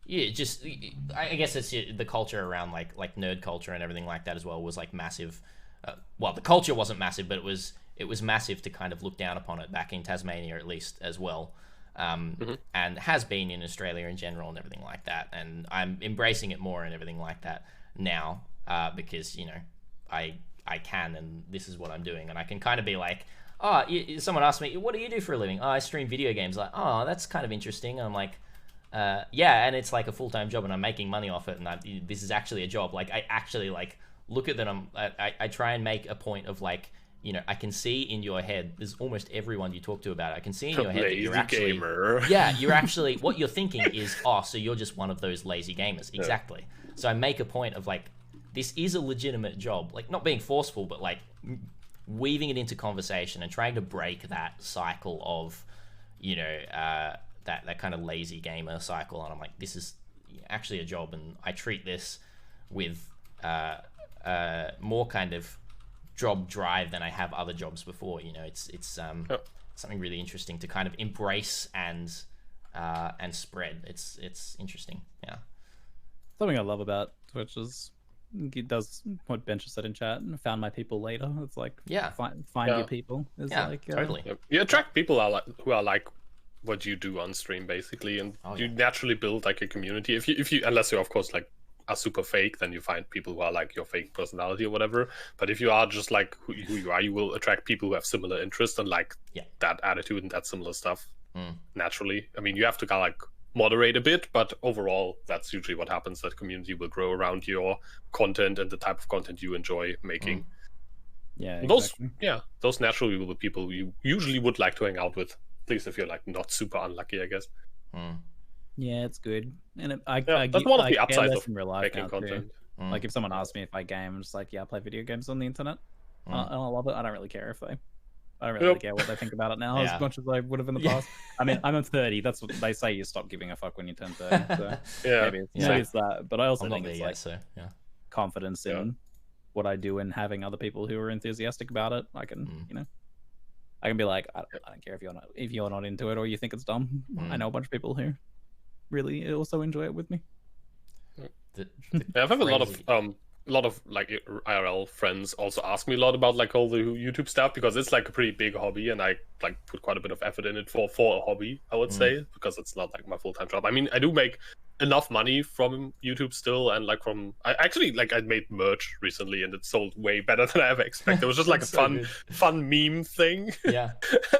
I guess it's the culture around like nerd culture and everything like that as well was like massive. Well, the culture wasn't massive, but it was massive to kind of look down upon it back in Tasmania at least as well, and has been in Australia in general and everything like that. And I'm embracing it more and everything like that now, because, you know, I can, and this is what I'm doing, and I can kind of be like, oh, someone asked me, what do you do for a living? Oh, I stream video games. Like, oh, that's kind of interesting. And I'm like, yeah, and it's like a full-time job, and I'm making money off it, and this is actually a job. Like, I actually like look at them. I try and make a point of like, you know, I can see in your head, there's almost everyone you talk to about it, I can see in your head that you're actually gamer. Yeah, you're actually, what you're thinking is, oh, so you're just one of those lazy gamers. Exactly. So I make a point of like, this is a legitimate job, like not being forceful, but like weaving it into conversation and trying to break that cycle of, you know, that kind of lazy gamer cycle. And I'm like, this is actually a job, and I treat this with more kind of job drive than I have other jobs before. You know, it's something really interesting to kind of embrace and spread. It's interesting. Yeah. Something I love about Twitch is it does what Ben just said in chat, and found my people later. It's like, find your people. It's like totally. You attract people who are like what you do on stream, basically, and you naturally build like a community. If you unless you of course like are super fake, then you find people who are like your fake personality or whatever. But if you are just like who you are, you will attract people who have similar interests and like that attitude and that similar stuff naturally. I mean, you have to kind of like moderate a bit, but overall that's usually what happens. That community will grow around your content and the type of content you enjoy making. Yeah, exactly. Those naturally will be people you usually would like to hang out with, at least if you're like not super unlucky, I guess. Yeah, it's good. And that's one of the upsides of in real life making content. Like if someone asks me if I game, I'm just like, I play video games on the internet, and I love it. I don't really care I don't really care what they think about it now as much as I would have in the past. I mean, I'm 30. That's what they say. You stop giving a fuck when you turn 30. So maybe it's that. But I also think it's like confidence in what I do and having other people who are enthusiastic about it. I can, you know, I can be like, I don't care if you're not into it or you think it's dumb. I know a bunch of people who really also enjoy it with me. I've had a lot of like IRL friends also ask me a lot about like all the YouTube stuff, because it's like a pretty big hobby, and I like put quite a bit of effort in it for a hobby, I would say, because it's not like my full-time job. I mean, I do make enough money from YouTube still, and like I made merch recently, and it sold way better than I ever expected. It was just like a fun meme thing. Yeah.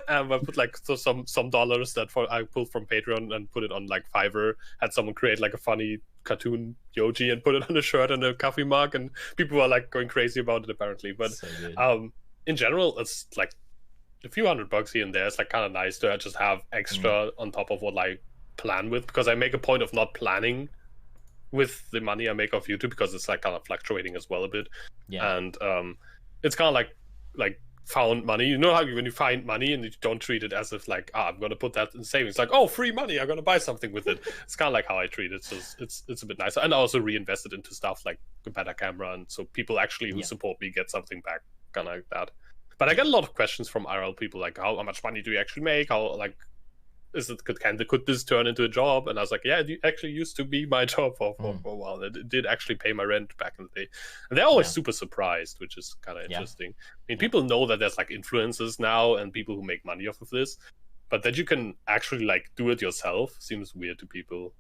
I put like some dollars that I pulled from Patreon and put it on like Fiverr. Had someone create like a funny cartoon Yoji and put it on a shirt and a coffee mug, and people were like going crazy about it apparently. But in general, it's like a few $100 here and there. It's like kind of nice to just have extra on top of what I plan with, because I make a point of not planning with the money I make off YouTube, because it's like kind of fluctuating as well a bit. And it's kind of like found money. You know how when you find money and you don't treat it as if like, I'm gonna put that in savings, like, oh, free money, I'm gonna buy something with it. It's kind of like how I treat it. So it's a bit nicer. And I also reinvest it into stuff like a better camera, and so people actually who support me get something back, kind of like that. But I get a lot of questions from IRL people like, how much money do you actually make? How like could this turn into a job? And I was like, yeah, it actually used to be my job for a while. It did actually pay my rent back in the day. And they're always super surprised, which is kind of interesting. I mean, people know that there's like influencers now and people who make money off of this, but that you can actually like do it yourself seems weird to people.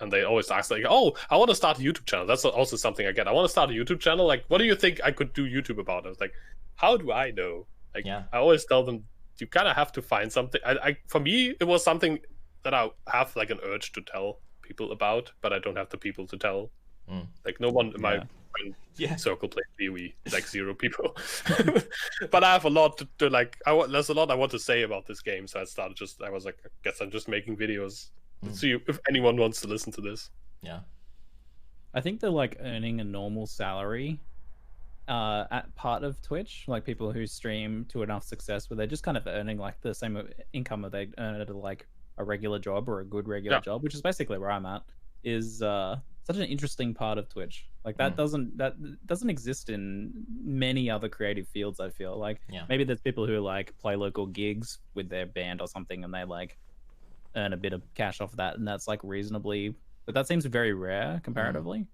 And they always ask like, oh, I want to start a YouTube channel. That's also something I get. I want to start a YouTube channel. Like, what do you think I could do YouTube about? I was like, how do I know? Like, I always tell them, you kind of have to find something. For me, it was something that I have like an urge to tell people about, but I don't have the people to tell Like no one in my friend circle plays PoE, like 0 people. But I have a lot to like. There's a lot I want to say about this game, so I was like, I guess I'm just making videos to see if anyone wants to listen to this. Yeah, I think they're like earning a normal salary at part of Twitch, like people who stream to enough success where they're just kind of earning like the same income that they earn at like a regular job or a good regular job, which is basically where I'm at. Is such an interesting part of Twitch. Like that doesn't exist in many other creative fields. I feel like maybe there's people who like play local gigs with their band or something, and they like earn a bit of cash off that, and that's like reasonably. But that seems very rare comparatively.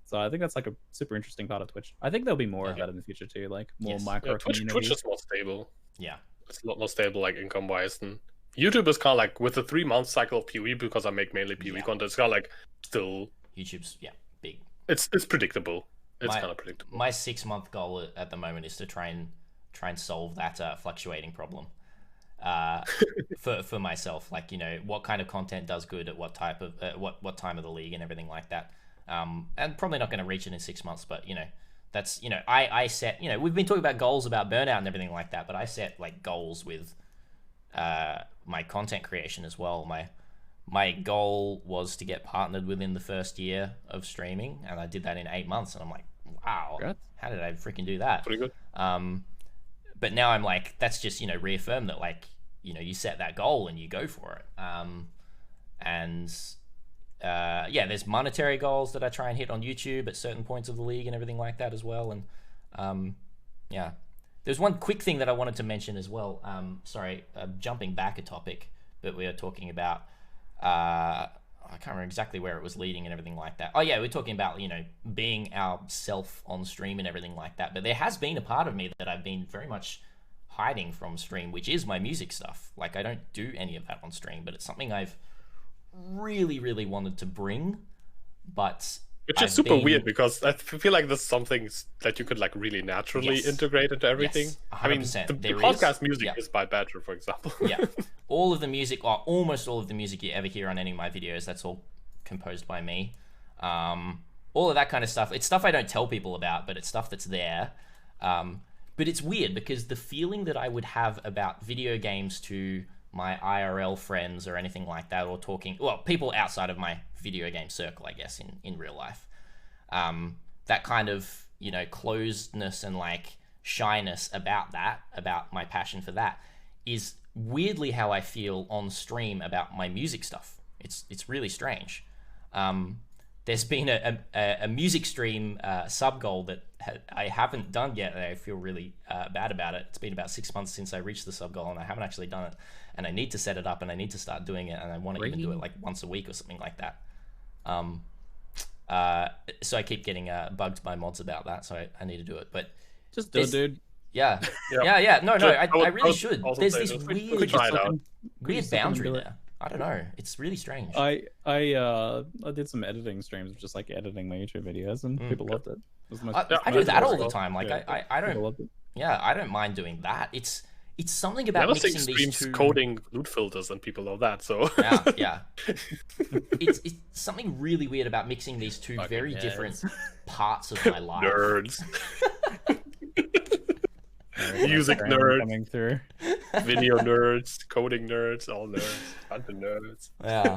So I think that's like a super interesting part of Twitch. I think there'll be more of that in the future too, like more micro communities. Twitch is more stable. Yeah, it's a lot more stable, like income wise, and YouTube is kind of like with the 3-month cycle of PoE, because I make mainly PoE content. It's kind of like still YouTube's big. It's predictable. It's kind of predictable. My 6-month goal at the moment is to try and solve that fluctuating problem. For myself, like, you know, what kind of content does good at what type of what time of the league and everything like that. And probably not going to reach it in 6 months, but you know, that's, you know, I set, you know, we've been talking about goals about burnout and everything like that, but I set like goals with my content creation as well. My goal was to get partnered within the first year of streaming, and I did that in 8 months, and I'm like, wow, how did I freaking do that? Pretty good. But now I'm like, that's just, you know, reaffirm that, like, you know, you set that goal and you go for it. There's monetary goals that I try and hit on YouTube at certain points of the league and everything like that as well. And there's one quick thing that I wanted to mention as well. Sorry, jumping back a topic, but we are talking about, I can't remember exactly where it was leading and everything like that. Oh yeah, we're talking about, you know, being ourself on stream and everything like that. But there has been a part of me that I've been very much hiding from stream, which is my music stuff. Like, I don't do any of that on stream, but it's something I've really, really wanted to bring. But which is super weird, because I feel like there's something that you could like really naturally integrate into everything. Yes, 100%. I mean, the podcast music is by Badger, for example. All of the music, or almost all of the music you ever hear on any of my videos, that's all composed by me. All of that kind of stuff. It's stuff I don't tell people about, but it's stuff that's there. But it's weird, because the feeling that I would have about video games to my IRL friends or anything like that, or talking, well, people outside of my video game circle, I guess, in real life, that kind of, you know, closedness and like shyness about my passion for that, is weirdly how I feel on stream about my music stuff. It's really strange. There's been a music stream sub goal that I haven't done yet, and I feel really bad about it. It's been about 6 months since I reached the sub goal, and I haven't actually done it. And I need to set it up, and I need to start doing it, and I want to even do it like once a week or something like that. So I keep getting bugged by mods about that, so I need to do it. But just do it, dude. Yeah. No, I really should. There's this weird boundary there. I don't know. It's really strange. I did some editing streams, just like editing my YouTube videos, and people loved it. I do that all the time. Like I don't. Yeah, I don't mind doing that. It's something about mixing these two. Coding loot filters, and people love that. So yeah. It's something really weird about mixing these two very different parts of my life. Nerds. Music nerds coming through. Video nerds, coding nerds, all nerds, bunch of nerds. Yeah,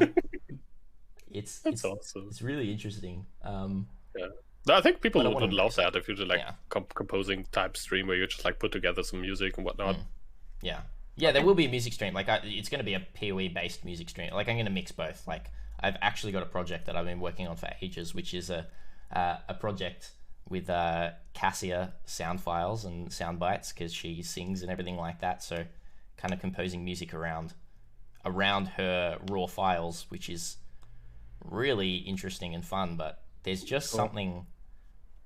it's awesome. It's really interesting. I think people would love that if you did like composing type stream where you just like put together some music and whatnot. Yeah, there will be a music stream. Like it's going to be a PoE based music stream. Like I'm going to mix both. Like I've actually got a project that I've been working on for ages, which is a project with Cassia sound files and sound bites, because she sings and everything like that. So kind of composing music around her raw files, which is really interesting and fun. But there's just something,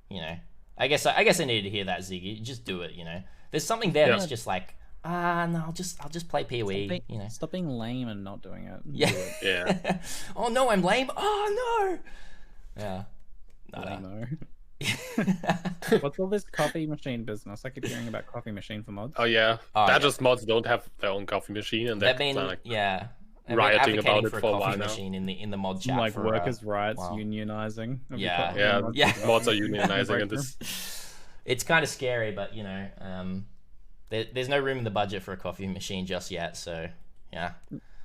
you know, I guess I needed to hear that, Ziggy. Just do it, you know. There's something there that's just like, no, I'll just play PoE, you know. Stop being lame and not doing it. Yeah. Oh no, I'm lame. Oh no. Yeah. I don't know. What's all this coffee machine business? I keep hearing about coffee machine for mods. Oh yeah, just mods don't have their own coffee machine, and they've been like... rioting about it for a while now. Machine in the mod chat, like workers' rights, unionizing. Yeah, mods are unionizing, and this. It's kind of scary, but you know, there's no room in the budget for a coffee machine just yet. So yeah.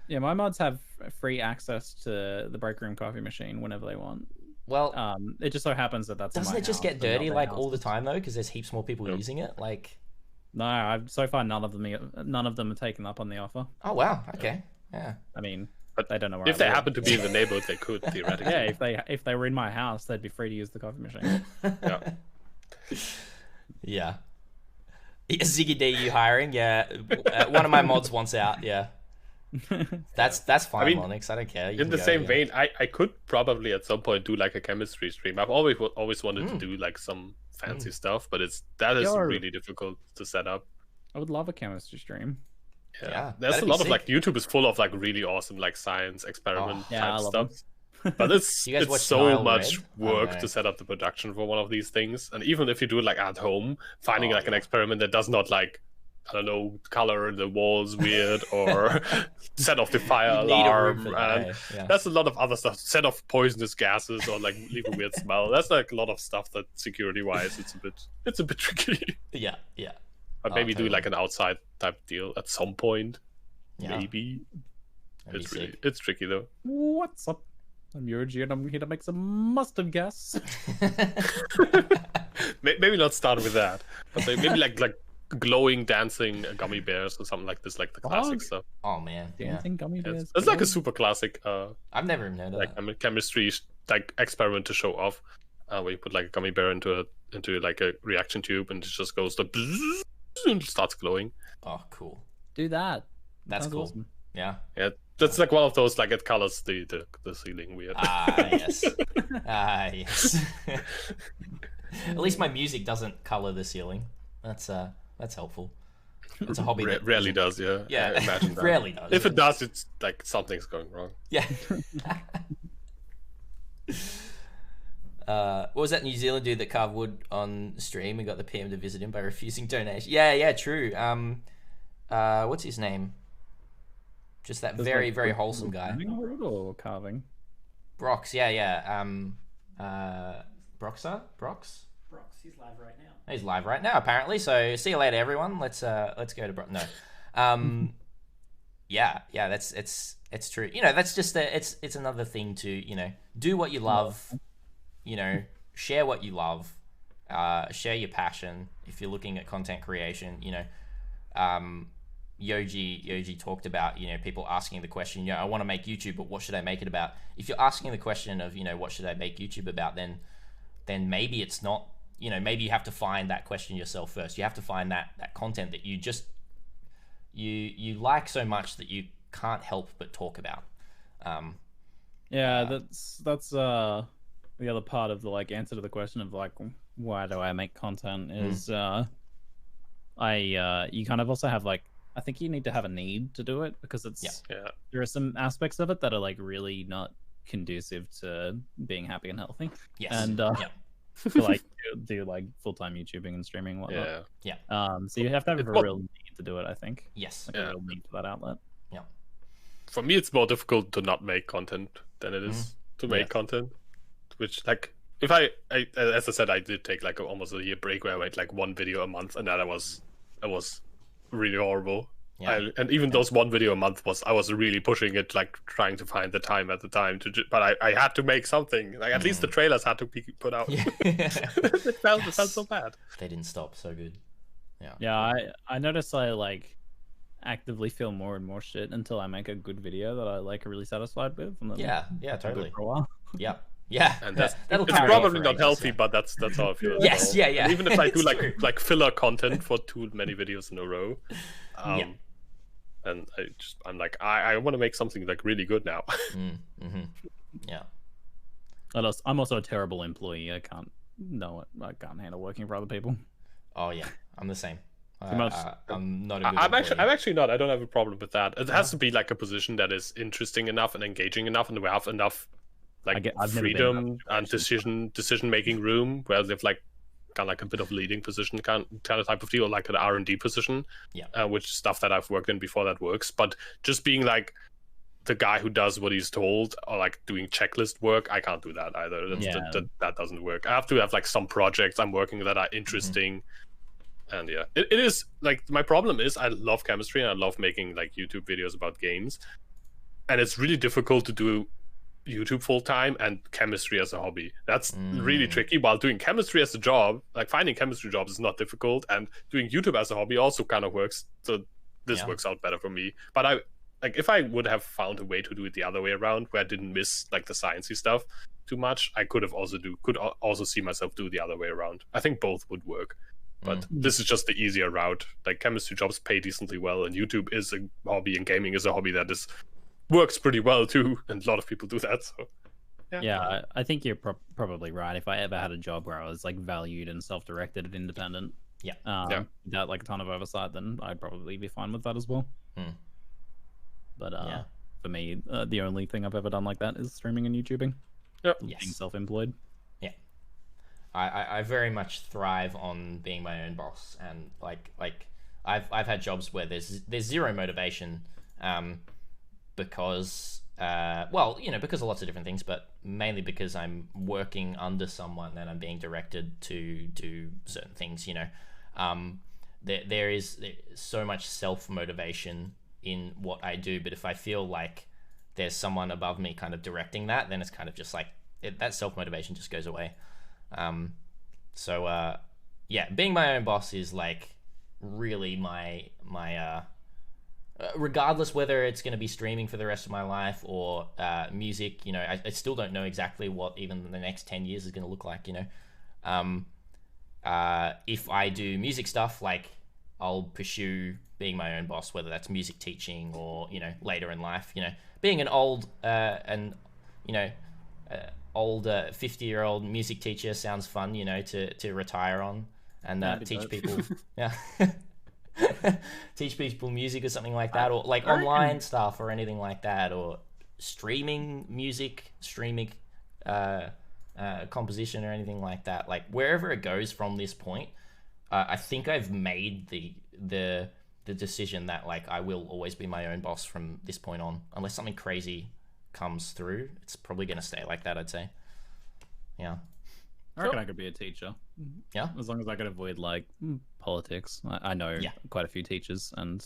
Yeah, my mods have free access to the break room coffee machine whenever they want. Well, it just so happens that doesn't it just get dirty like all the time though? Because there's heaps more people using it. Like, no, so far none of them are taken up on the offer. Oh wow, okay, yeah. I mean, but they don't know where. If they happen to be in the neighborhood, they could theoretically. Yeah, if they were in my house, they'd be free to use the coffee machine. Yeah. ZiggyD, you hiring? Yeah, one of my mods wants out. Yeah. That's fine, I mean, Lonix. I don't care. In the same vein, I could probably at some point do like a chemistry stream. I've always wanted to do like some fancy stuff, but that is really difficult to set up. I would love a chemistry stream. Yeah, there's a lot of like YouTube is full of like really awesome like science experiment type stuff. But it's so much work to set up the production for one of these things. And even if you do it like at home, finding like an experiment that does not like, I don't know, color the walls weird or set off the fire alarm. And that's a lot of other stuff. Set off poisonous gases or like leave a weird smell. That's like a lot of stuff that security wise it's a bit tricky. Yeah. But maybe do like an outside type deal at some point. Maybe. It's tricky though. What's up? I'm Yoji and I'm here to make some mustard gas. Maybe not start with that, but maybe like glowing dancing gummy bears or something like this, like the classic stuff. Oh man, dancing gummy bears. It's like a super classic. I've never even known that. Like chemistry like experiment to show off, where you put like a gummy bear into like a reaction tube and it just goes to and starts glowing. Oh, cool. Do that. That's cool. Awesome. Yeah. That's like one of those like it colors the ceiling weird. Yes. Yes. At least my music doesn't color the ceiling. That's helpful. It's a hobby that rarely does. Yeah. I imagine that. Rarely does. If it does, it's like something's going wrong. Yeah. What was that New Zealand dude that carved wood on stream and got the PM to visit him by refusing donation? Yeah, true. What's his name? Just that very wholesome guy. Wood or carving? Brox, yeah. Broxer? Brox? Brox, he's live right now. He's live right now, apparently. So see you later, everyone. Let's go to Brox. No. Yeah. It's true. You know, that's just it's another thing to, you know, do what you love. You know, share what you love. Share your passion. If you're looking at content creation, you know, Yoji talked about, you know, people asking the question, you know, I want to make YouTube, but what should I make it about? If you're asking the question of, you know, what should I make YouTube about, then maybe it's not, you know, maybe you have to find that question yourself first. You have to find that content that you just you like so much that you can't help but talk about. That's the other part of the like answer to the question of like why do I make content is you kind of also have like, I think you need to have a need to do it because there are some aspects of it that are like really not conducive to being happy and healthy. Yes. And to like do like full-time YouTubing and streaming and whatnot. Yeah. So you have to have a real need to do it, I think. Yes. Like a real need for that outlet. Yeah. For me, it's more difficult to not make content than it is to make content. Which like if I as I said, I did take like almost a year break where I made like one video a month, and that was really horrible. Yeah. And even those one video a month I was really pushing it, like trying to find the time at the time but I had to make something. Like at least the trailers had to be put out. Yeah. it felt so bad. They didn't stop. So good. Yeah. Yeah, I noticed I like actively feel more and more shit until I make a good video that I like really satisfied with. And then totally. For a while. Yeah. And it's probably not healthy, but that's how I feel. Yes, well. Yeah. And even if I do like filler content for too many videos in a row, and I'm like I want to make something like really good now. Yeah. I'm also a terrible employee. I can't handle working for other people. Oh yeah, I'm the same. I'm not. I'm actually not. I don't have a problem with that. It has to be like a position that is interesting enough and engaging enough, and we have enough like freedom and decision making room where they've like got like a bit of leading position kind of type of deal, like an R&D position. Yeah. Which stuff that I've worked in before that works, but just being like the guy who does what he's told, or like doing checklist work. I can't do that either. That doesn't work. I have to have like some projects I'm working that are interesting. And yeah, it is like, my problem is I love chemistry and I love making like YouTube videos about games, and it's really difficult to do YouTube full time and chemistry as a hobby. That's really tricky. While doing chemistry as a job, like finding chemistry jobs is not difficult, and doing YouTube as a hobby also kind of works. So this works out better for me. But if I would have found a way to do it the other way around, where I didn't miss like the sciencey stuff too much, I could also see myself do the other way around. I think both would work. But this is just the easier route. Like, chemistry jobs pay decently well, and YouTube is a hobby, and gaming is a hobby that works pretty well too, and a lot of people do that. So yeah, I think you're probably right. If I ever had a job where I was like valued and self-directed and independent, without like a ton of oversight, then I'd probably be fine with that as well. But for me, the only thing I've ever done like that is streaming and YouTubing. Being self-employed. I very much thrive on being my own boss, and like I've had jobs where there's zero motivation, because because of lots of different things, but mainly because I'm working under someone and I'm being directed to do certain things. There's so much self-motivation in what I do, but if I feel like there's someone above me kind of directing that, then it's kind of just like that self-motivation just goes away. Being my own boss is like really my regardless whether it's going to be streaming for the rest of my life or music, I still don't know exactly what even the next 10 years is going to look like. If I do music stuff, like I'll pursue being my own boss, whether that's music teaching or later in life, being an old 50-year-old music teacher sounds fun, to retire on and teach people teach people music or something like that, or like online stuff or anything like that, or streaming music, composition or anything like that. Like wherever it goes from this point, I think I've made the decision that like I will always be my own boss from this point on, unless something crazy comes through. It's probably going to stay like that, I'd say. I reckon I could be a teacher. As long as I could avoid like politics. I know quite a few teachers, and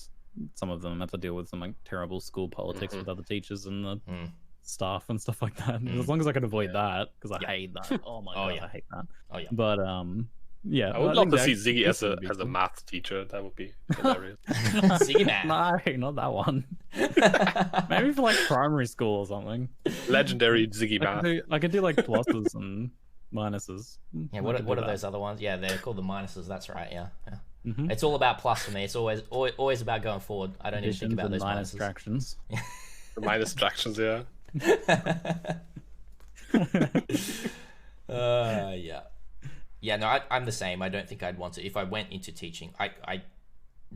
some of them have to deal with some like terrible school politics with other teachers and the staff and stuff like that. As long as I could avoid that, because I hate that. Oh my god, I hate that. But I would love to see Ziggy as a math teacher. That would be hilarious. Ziggy math. No, not that one. Maybe for like primary school or something. Legendary Ziggy math. I could do like pluses and minuses. What are those other ones? Yeah, they're called the minuses. That's right. Yeah. It's all about plus for me. It's always about going forward. I don't even think about those minus fractions. The minus fractions, yeah. No, I'm the same. I don't think I'd want to. If I went into teaching, I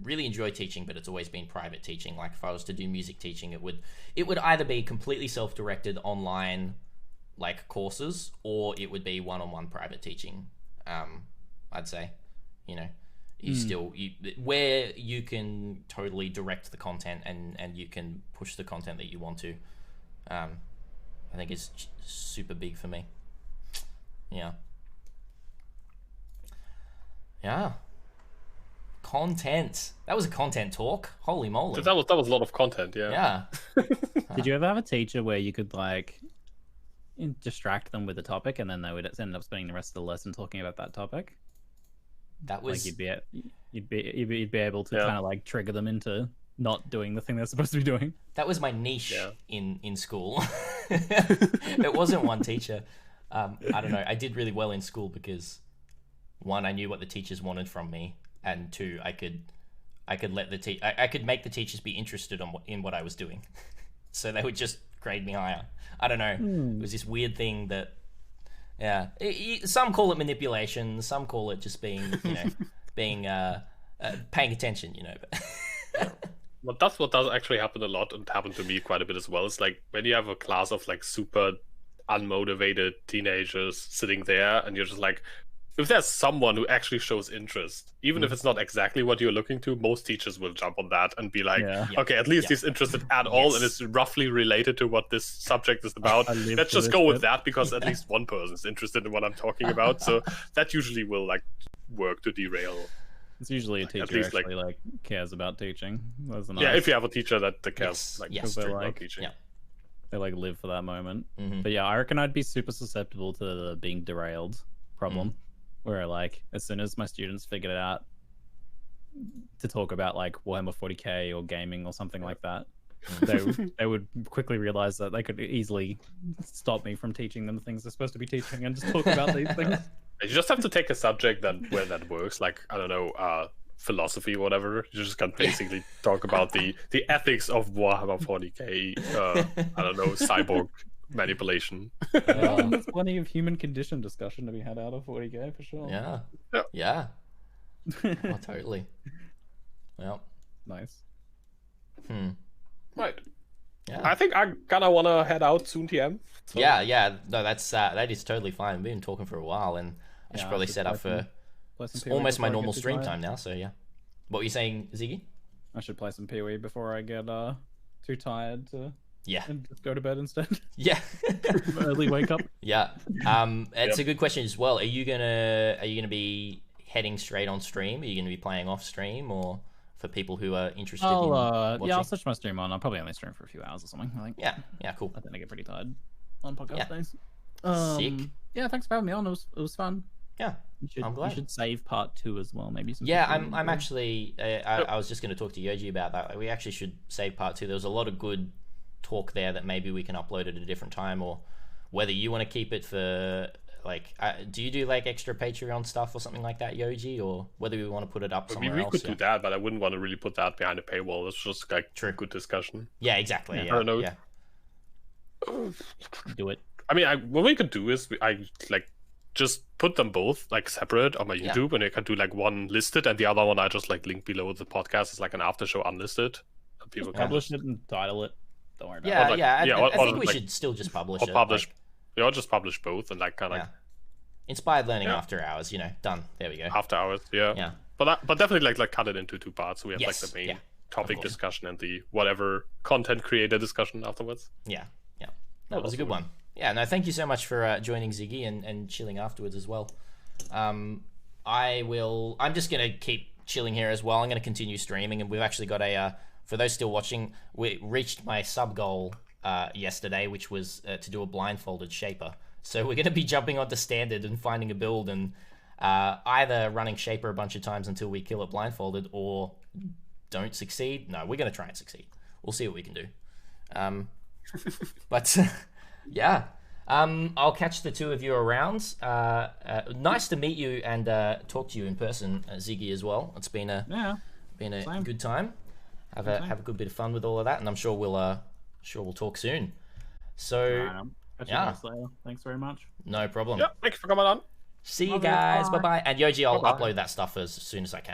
really enjoy teaching, but it's always been private teaching. Like if I was to do music teaching, it would either be completely self-directed online, like courses, or it would be one-on-one private teaching. I'd say, where you can totally direct the content and you can push the content that you want to. I think is super big for me. Yeah. Content. That was a content talk. Holy moly. That was a lot of content, yeah. Did you ever have a teacher where you could like distract them with a topic and then they would end up spending the rest of the lesson talking about that topic? That was like you'd be able to kind of like trigger them into not doing the thing they're supposed to be doing. That was my niche in school. It wasn't one teacher. I don't know. I did really well in school because one, I knew what the teachers wanted from me, and two, I could let I could make the teachers be interested in what I was doing, so they would just grade me higher. I don't know. It was this weird thing that, some call it manipulation, some call it just being paying attention. But that's what does actually happen a lot, and happened to me quite a bit as well. It's like when you have a class of like super unmotivated teenagers sitting there, and you're just like, if there's someone who actually shows interest, even if it's not exactly what you're looking to, most teachers will jump on that and be like, okay, at least he's interested at all and it's roughly related to what this subject is about. Let's just go with that because at least one person's interested in what I'm talking about. So that usually will like work to derail. It's usually a teacher actually like cares about teaching. Yeah, if you have a teacher that cares about teaching. Yeah. They like live for that moment. But yeah, I reckon I'd be super susceptible to the being derailed problem. Where like as soon as my students figured it out to talk about like Warhammer 40k or gaming or something like that, they would quickly realize that they could easily stop me from teaching them the things they're supposed to be teaching and just talk about these things. You just have to take a subject where that works, like I don't know, philosophy or whatever. You just can basically talk about the ethics of Warhammer 40k. I don't know, cyborg manipulation. There's plenty of human condition discussion to be had out of 40k for sure. Yeah. Oh, totally. Well, nice. Right. Yeah. I think I kind of want to head out soon, TM. So. Yeah. No, that is totally fine. We've been talking for a while, and I should probably set up for almost my normal stream time now. So yeah. What were you saying, Ziggy? I should play some PoE before I get too tired to. Yeah. And just go to bed instead. Yeah. Early wake up. Yeah. It's a good question as well. Are you gonna be heading straight on stream? Are you gonna be playing off stream, or for people who are interested in watching? Yeah, I'll switch my stream on. I'll probably only stream for a few hours or something, I think. Yeah, cool. I think I get pretty tired on podcast days. Sick. Yeah, thanks for having me on. It was fun. Yeah. I'm glad. You should save part 2 as well, maybe. I'm actually I was just going to talk to Yoji about that. We actually should save part 2. There was a lot of good talk there that maybe we can upload at a different time, or whether you want to keep it for like do you do like extra Patreon stuff or something like that, Yoji, or whether we want to put it up somewhere else? We could do that, but I wouldn't want to really put that behind a paywall. It's just like good discussion. Yeah, exactly. I don't know. Yeah. Do it. I mean, what we could do is I like just put them both like separate on my YouTube, and I can do like one listed and the other one I just like link below the podcast as like an after show unlisted. And people can publish it and title it. Don't worry about it. I think we should still just publish it. I'll just publish both and like kind of Inspired Learning After Hours, done. There we go. After Hours, yeah. But definitely like cut it into 2 parts. So we have like the main topic discussion and the whatever content creator discussion afterwards. Yeah. That was a good one. Yeah, no, thank you so much for joining Ziggy and chilling afterwards as well. I'm just going to keep chilling here as well. I'm going to continue streaming, and we've actually got for those still watching, we reached my sub goal yesterday, which was to do a blindfolded Shaper. So we're going to be jumping onto Standard and finding a build and either running Shaper a bunch of times until we kill it blindfolded, or don't succeed. No, we're going to try and succeed. We'll see what we can do. But yeah, I'll catch the two of you around. Nice to meet you and talk to you in person, Ziggy, as well. It's been a good time. Have a good bit of fun with all of that, and I'm sure we'll talk soon. So thanks very much. No problem. Yeah, thanks for coming on. See you guys. Bye bye. And Yoji, I'll upload that stuff as soon as I can.